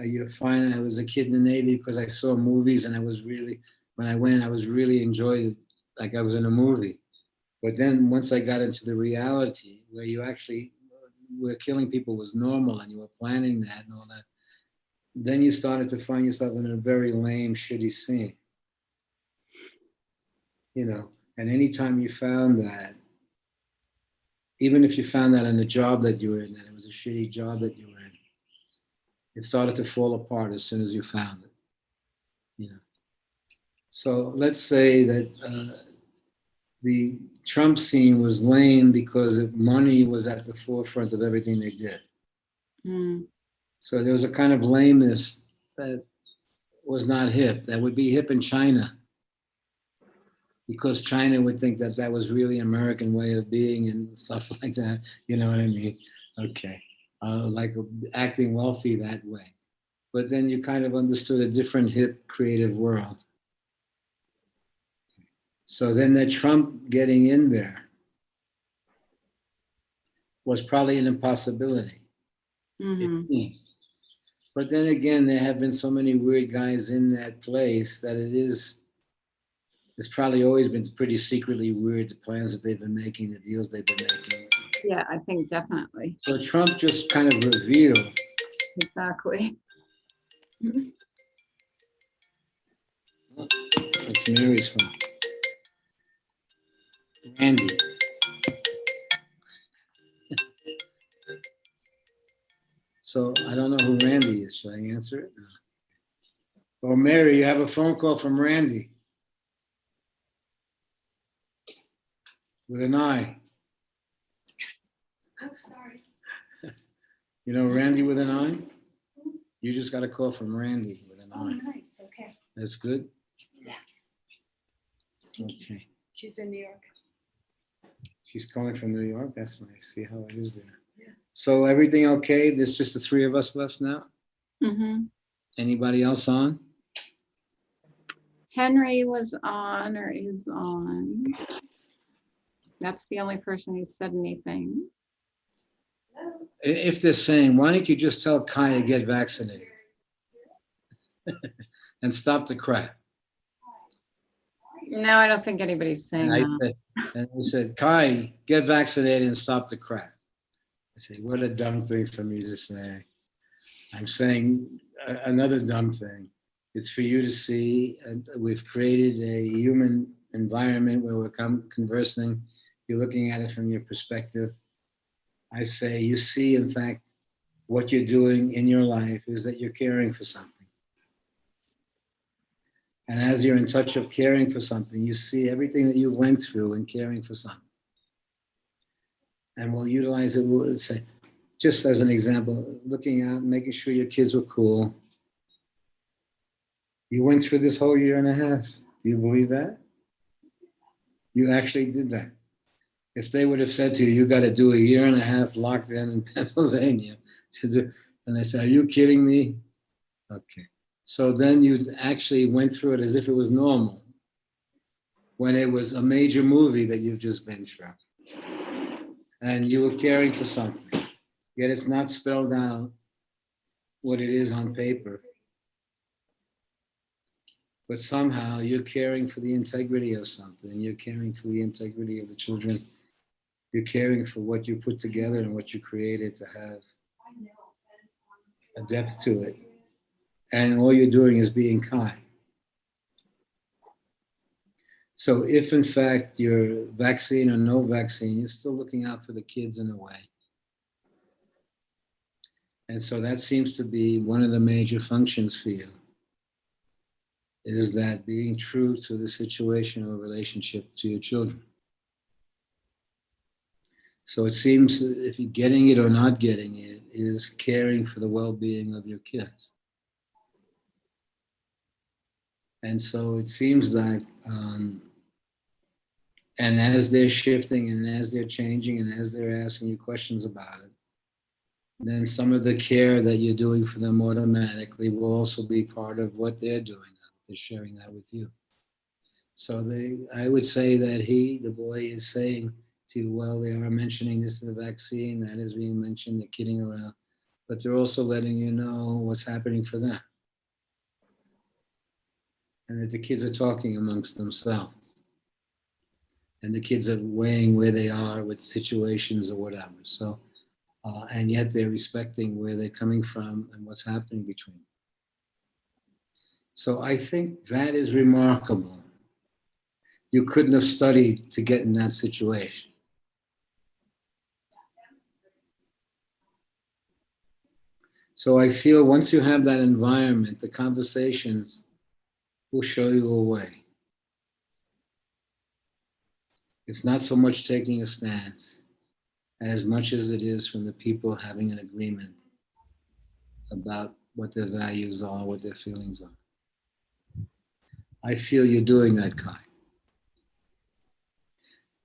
you find I was a kid in the Navy because I saw movies and I was really, when I went, I was really enjoyed it like I was in a movie. But then once I got into the reality where you actually where killing people was normal and you were planning that and all that, then you started to find yourself in a very lame, shitty scene. You know, and anytime you found that, even if you found that in a job that you were in, that it was a shitty job that you were in, it started to fall apart as soon as you found it. You know, so let's say that the Trump scene was lame because money was at the forefront of everything they did. Mm. So there was a kind of lameness that was not hip. That would be hip in China, because China would think that that was really American way of being and stuff like that. You know what I mean? Okay. Like acting wealthy that way. But then you kind of understood a different hip creative world. So then that Trump getting in there was probably an impossibility. Mm-hmm. But then again, there have been so many weird guys in that place that it's probably always been pretty secretly weird, the plans that they've been making, the deals they've been making. Yeah, I think definitely. So Trump just kind of revealed. Exactly. It's Mary's phone. Randy. So I don't know who Randy is. Should I answer it? No. Or Mary, you have a phone call from Randy with an I. Oh, sorry. You know Randy with an I? You just got a call from Randy with an Oh, I. nice. Okay. That's good? Yeah. Okay. She's in New York. She's calling from New York. That's nice. See how it is there. Yeah. So everything okay? There's just the three of us left now? Mm-hmm. Anybody else on? Henry was on or is on. That's the only person who said anything. If they're saying, why don't you just tell Kai to get vaccinated and stop the crap? No, I don't think anybody's saying that. And I said, Kai, get vaccinated and stop the crap. I said, what a dumb thing for me to say. I'm saying another dumb thing. It's for you to see. We've created a human environment where we're conversing. You're looking at it from your perspective. I say, you see, in fact, what you're doing in your life is that you're caring for something. And as you're in touch of caring for something, you see everything that you went through in caring for something. And we'll utilize it, we'll say, just as an example, looking out, making sure your kids were cool. You went through this whole year and a half. Do you believe that? You actually did that. If they would have said to you, you got to do a year and a half locked in Pennsylvania to do, and I said, are you kidding me? Okay. So then you actually went through it as if it was normal, when it was a major movie that you've just been through. And you were caring for something. Yet it's not spelled out what it is on paper. But somehow you're caring for the integrity of something. You're caring for the integrity of the children. You're caring for what you put together and what you created to have a depth to it. And all you're doing is being kind. So if in fact you're vaccine or no vaccine, you're still looking out for the kids in a way. And so that seems to be one of the major functions for you, is that being true to the situation or relationship to your children. So it seems if you're getting it or not getting it is caring for the well-being of your kids. And so it seems that, and as they're shifting and as they're changing and as they're asking you questions about it, then some of the care that you're doing for them automatically will also be part of what they're doing. They're sharing that with you. So I would say that the boy is saying to you, well, they are mentioning this is the vaccine, that is being mentioned, they're kidding around, but they're also letting you know what's happening for them. And that the kids are talking amongst themselves. And the kids are weighing where they are with situations or whatever. So, and yet they're respecting where they're coming from and what's happening between them. So I think that is remarkable. You couldn't have studied to get in that situation. So I feel once you have that environment, the conversations will show you a way. It's not so much taking a stance as much as it is from the people having an agreement about what their values are, what their feelings are. I feel you're doing that, Kai.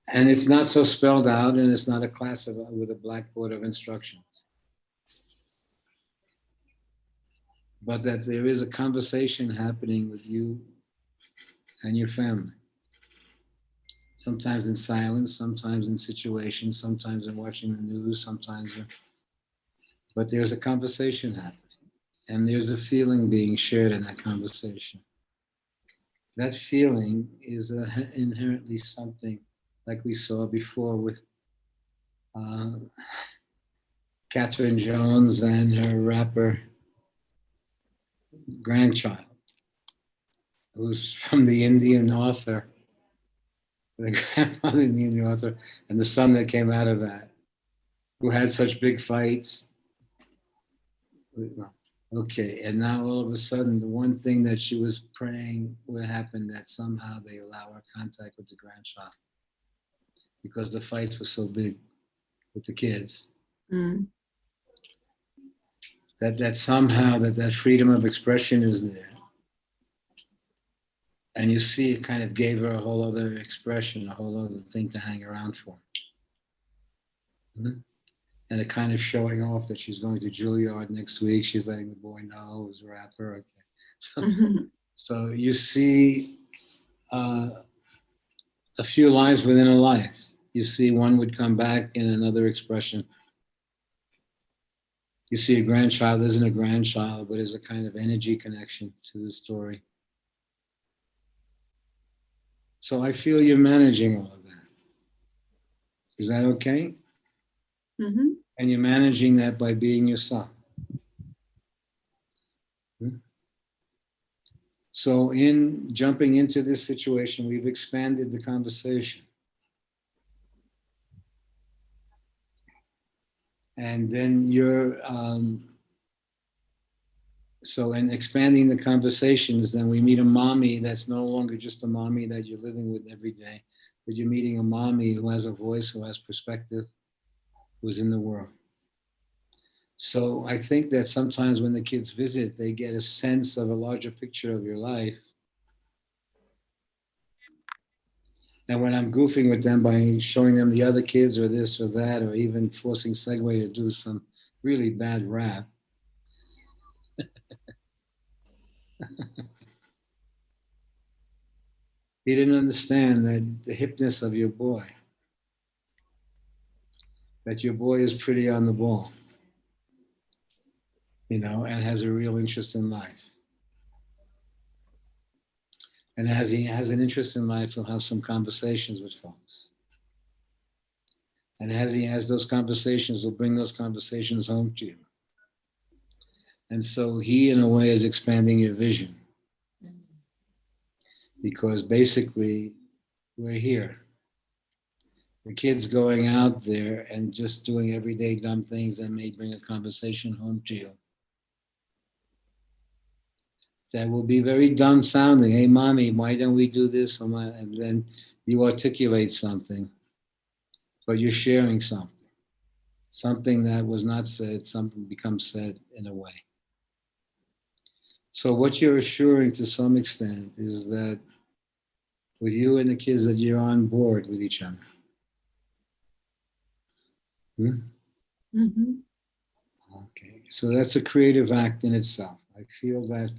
And it's not so spelled out, and it's not a class with a blackboard of instructions. But that there is a conversation happening with you and your family. Sometimes in silence, sometimes in situations, sometimes in watching the news, sometimes but there's a conversation happening. And there's a feeling being shared in that conversation. That feeling is inherently something like we saw before with Catherine Jones and her rapper grandchild, who's from the Indian author, the grandfather in the Indian author, and the son that came out of that, who had such big fights. Okay, and now all of a sudden, the one thing that she was praying would happen, that somehow they allow her contact with the grandchild, because the fights were so big with the kids. Mm. That somehow that freedom of expression is there. And you see it kind of gave her a whole other expression, a whole other thing to hang around for. Mm-hmm. And it kind of showing off that she's going to Juilliard next week. She's letting the boy know who's a rapper. Okay. So, so you see a few lives within a life. You see one would come back in another expression. You see a grandchild isn't a grandchild, but is a kind of energy connection to the story. So I feel you're managing all of that. Is that okay? Mm-hmm. And you're managing that by being yourself. So in jumping into this situation, we've expanded the conversation. And then you're, so in expanding the conversations, then we meet a mommy that's no longer just a mommy that you're living with every day, but you're meeting a mommy who has a voice, who has perspective, who's in the world. So I think that sometimes when the kids visit, they get a sense of a larger picture of your life. And when I'm goofing with them by showing them the other kids or this or that, or even forcing Segway to do some really bad rap, he didn't understand that the hipness of your boy, that your boy is pretty on the ball, you know, and has a real interest in life. And as he has an interest in life, he'll have some conversations with folks. And as he has those conversations, he'll bring those conversations home to you. And so he, in a way, is expanding your vision. Because basically, we're here. The kid's going out there and just doing everyday dumb things that may bring a conversation home to you. That will be very dumb sounding. Hey, mommy, why don't we do this? And then you articulate something, but you're sharing something. Something that was not said, something becomes said in a way. So what you're assuring to some extent is that with you and the kids that you're on board with each other. Hmm? Mhm. Okay, so that's a creative act in itself. I feel that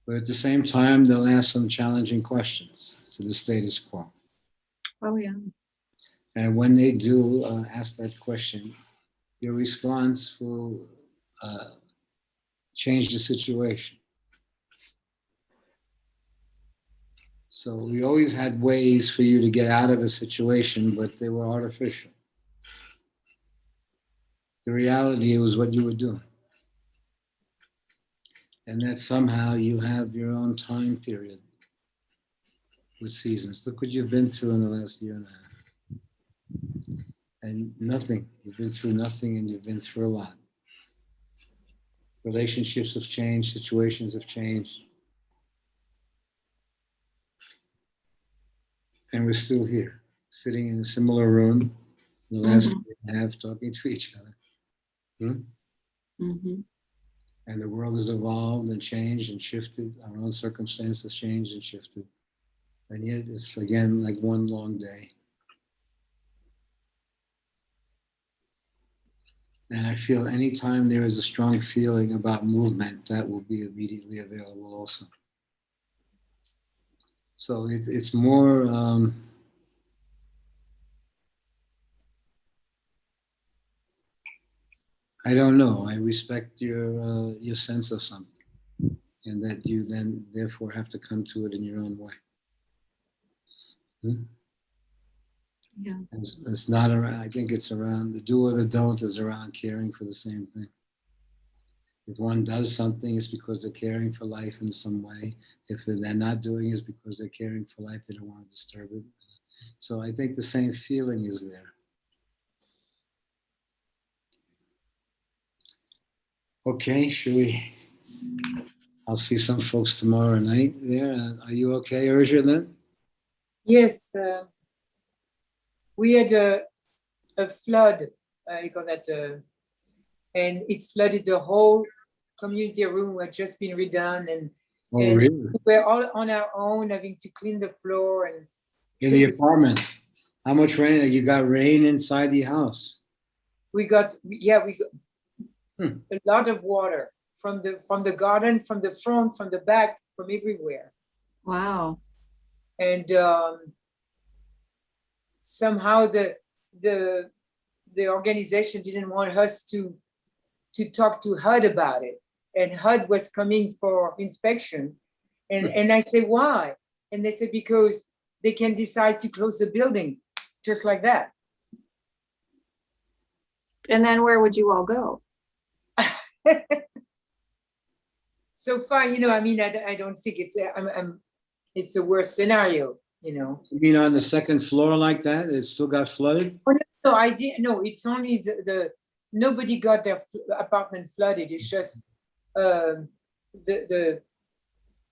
but at the same time, they'll ask some challenging questions to the status quo. Oh, yeah. And when they do ask that question, your response will change the situation. So we always had ways for you to get out of a situation, but they were artificial. The reality was what you were doing. And that somehow you have your own time period with seasons. Look what you've been through in the last year and a half. And nothing. You've been through nothing and you've been through a lot. Relationships have changed, situations have changed. And we're still here, sitting in a similar room the last year and a half, talking to each other. Mhm. And the world has evolved and changed and shifted. Our own circumstances changed and shifted. And yet it's again like one long day. And I feel anytime there is a strong feeling about movement, that will be immediately available also. So it's more, I don't know. I respect your sense of something, and that you then therefore have to come to it in your own way. Yeah. It's not around. I think it's around the do or the don't is around caring for the same thing. If one does something, it's because they're caring for life in some way. If they're not doing it, it's because they're caring for life. They don't want to disturb it. So I think the same feeling is there. Okay, should we? I'll see some folks tomorrow night there. Are you okay, Urja, then? Yes, we had a flood, you call that, and it flooded the whole community room. Had just been redone, and Really? we're all on our own, having to clean the floor. And In the apartment? How much rain? You got rain inside the house? we got a lot of water from the garden, from the front, from the back, from everywhere. Wow. And somehow the organization didn't want us to talk to HUD about it, and HUD was coming for inspection, and I said, why? And they said, because they can decide to close the building just like that. And then where would you all go? So far, I mean, I don't think it's a worse scenario, You mean on the second floor like that? It still got flooded? Oh, no, I didn't. No, it's only the nobody got their apartment flooded. It's just the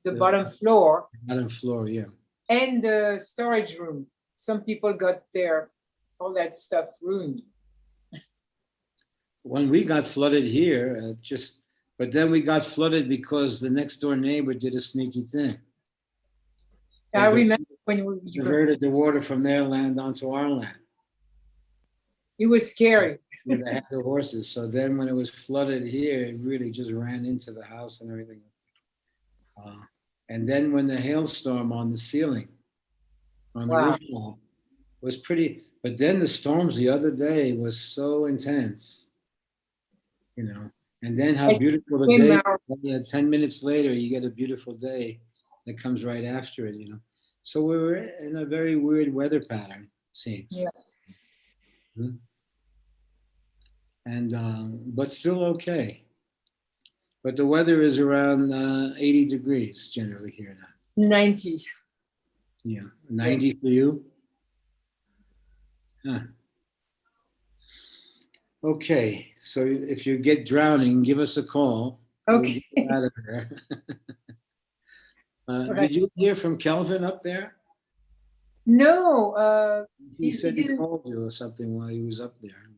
bottom floor. Bottom floor, yeah. And the storage room. Some people got all that stuff ruined. When we got flooded here, but then we got flooded because the next door neighbor did a sneaky thing. I remember when you diverted the water from their land onto our land. It was scary. Where they had the horses. So then when it was flooded here, it really just ran into the house and everything. And then when the hailstorm on the ceiling, on the rooftop, was pretty, but then the storms the other day was so intense, and then how beautiful the day, 10 minutes later, you get a beautiful day that comes right after it, So we were in a very weird weather pattern, it seems. Yes. And, but still okay. But the weather is around 80 degrees generally here now. 90. Yeah, 90 for you? Huh. Okay, so if you get drowning, give us a call. Okay. We'll get out of there. Did you hear from Kelvin up there? No, He he said he didn't. called you or something while he was up there.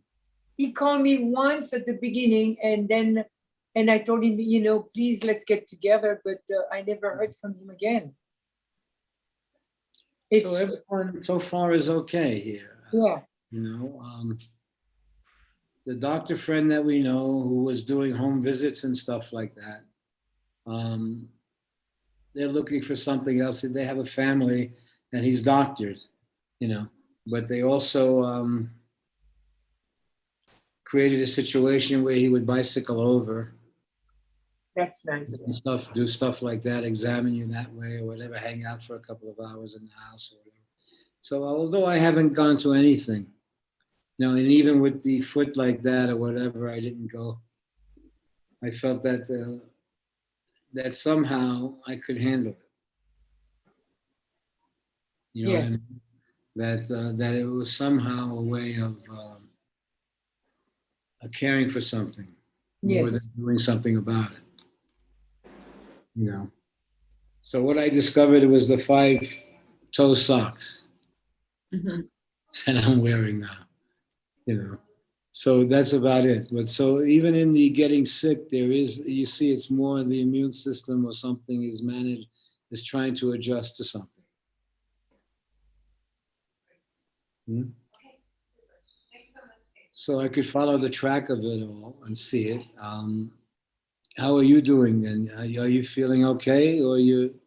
He called me once at the beginning, and I told him, please let's get together, but I never heard from him again. It's So everyone so far is okay here. yeah. You know, the doctor friend that we know who was doing home visits and stuff like that, they're looking for something else. They have a family and he's doctored, but they also created a situation where he would bicycle over That's nice. and stuff, do stuff like that, examine you that way or whatever, hang out for a couple of hours in the house or whatever. So although I haven't gone to anything, and even with the foot like that or whatever, I didn't go. I felt that that somehow I could handle it. You know Yes. what I mean? That it was somehow a way of caring for something more than Yes. doing something about it. So what I discovered was the 5-toe socks Mhm. that I'm wearing now. So that's about it. But so even in the getting sick, you see it's more the immune system or something is trying to adjust to something. So I could follow the track of it all and see it. How are you doing then? Are you feeling okay, or you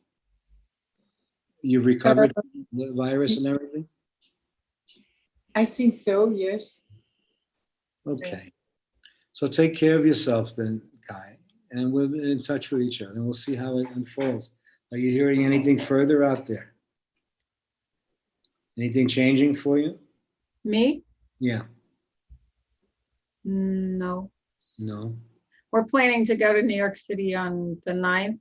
recovered from the virus and everything? I think so, yes. Okay. So take care of yourself then, Kai, and we'll be in touch with each other, and we'll see how it unfolds. Are you hearing anything further out there? Anything changing for you? Me? Yeah. No. No. We're planning to go to New York City on the 9th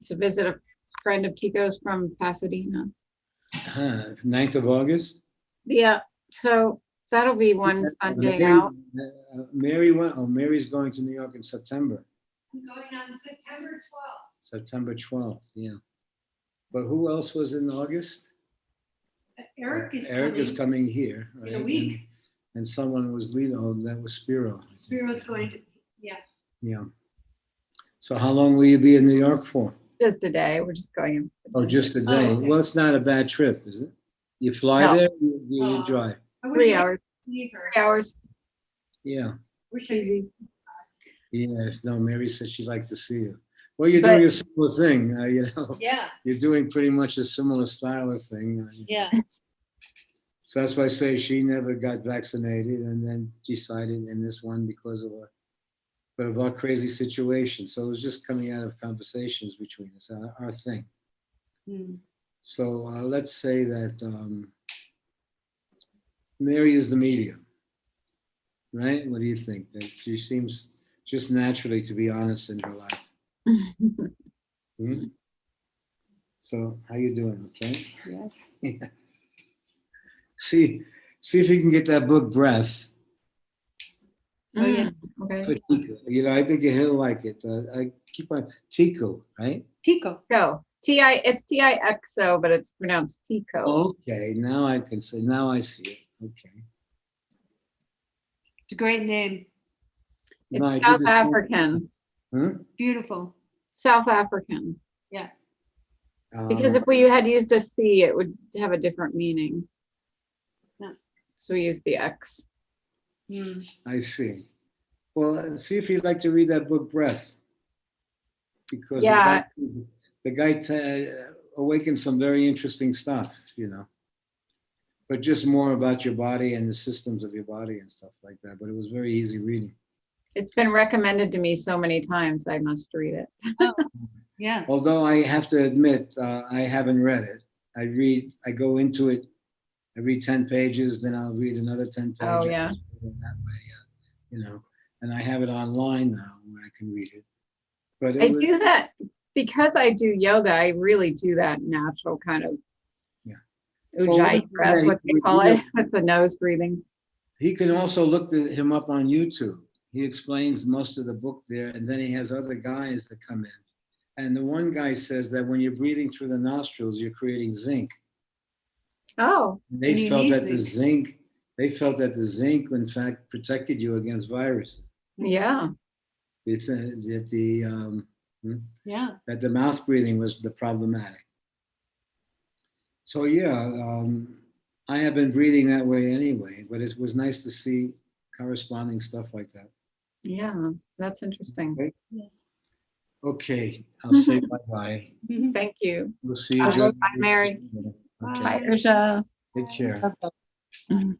to visit a friend of Tico's from Pasadena. 9th of August? Yeah, so that'll be one fun day Mary, out. Mary went. Oh, Mary's going to New York in September. I'm going on September 12th. September 12th, yeah. But who else was in August? Eric is Eric coming. is coming here, right? In a week. And someone was leading. Oh, that was Spiro. Spiro's going to, yeah. Yeah. So how long will you be in New York for? Just a day. We're just going. In for Oh, the day. just a day. okay. Well, it's not a bad trip, is it? You fly No. there, you drive. I wish 3 I hours. could leave her. 3 hours. Yeah. Wish I could. Yes. No, Mary said she'd like to see you. Well, you're But- doing a similar thing, Yeah, You're doing pretty much a similar style of thing. yeah. So that's why I say she never got vaccinated and then decided in this one because of our crazy situation. So it was just coming out of conversations between us, our thing. Hmm. So let's say that Mary is the medium, right? What do you think? That she seems just naturally to be honest in her life. Hmm? So how you doing? Okay. Yes. See if you can get that book Breath. Oh, yeah. Okay. For Tico. I think he'll like it. I keep on Tico, right? Tico. Go. It's Tixo, but it's pronounced Tico. Okay, now I can say. Now I see it. Okay. It's a great name. No, I It's did South the same- African. Huh? Beautiful. South African. Yeah. Because if we had used a C, it would have a different meaning. Yeah. So we used the X. Hmm. I see. Well, see if you'd like to read that book, Breath, because Yeah. the guy awakened some very interesting stuff, but just more about your body and the systems of your body and stuff like that. But it was very easy reading. It's been recommended to me so many times, I must read it. Yeah. Although I have to admit, I haven't read it. I go into it, I read 10 pages, then I'll read another 10 pages. Oh, yeah. That way, and I have it online now where I can read it. But I do that because I do yoga. I really do that natural kind of ujjayi breath, what they call it, with the nose breathing. He can also look him up on YouTube. He explains most of the book there, and then he has other guys that come in. And the one guy says that when you're breathing through the nostrils, you're creating zinc. Oh, They And he felt that needs the it. zinc, they felt that the zinc, in fact, protected you against viruses. yeah. It's that Yeah. that the mouth breathing was the problematic. So yeah, I have been breathing that way anyway, but it was nice to see corresponding stuff like that. Yeah, that's interesting. Okay, Yes. okay, I'll say bye-bye. Thank you. We'll see you. Bye, during- Mary. Okay, Bye, Ursha. take care. Okay. Mhm.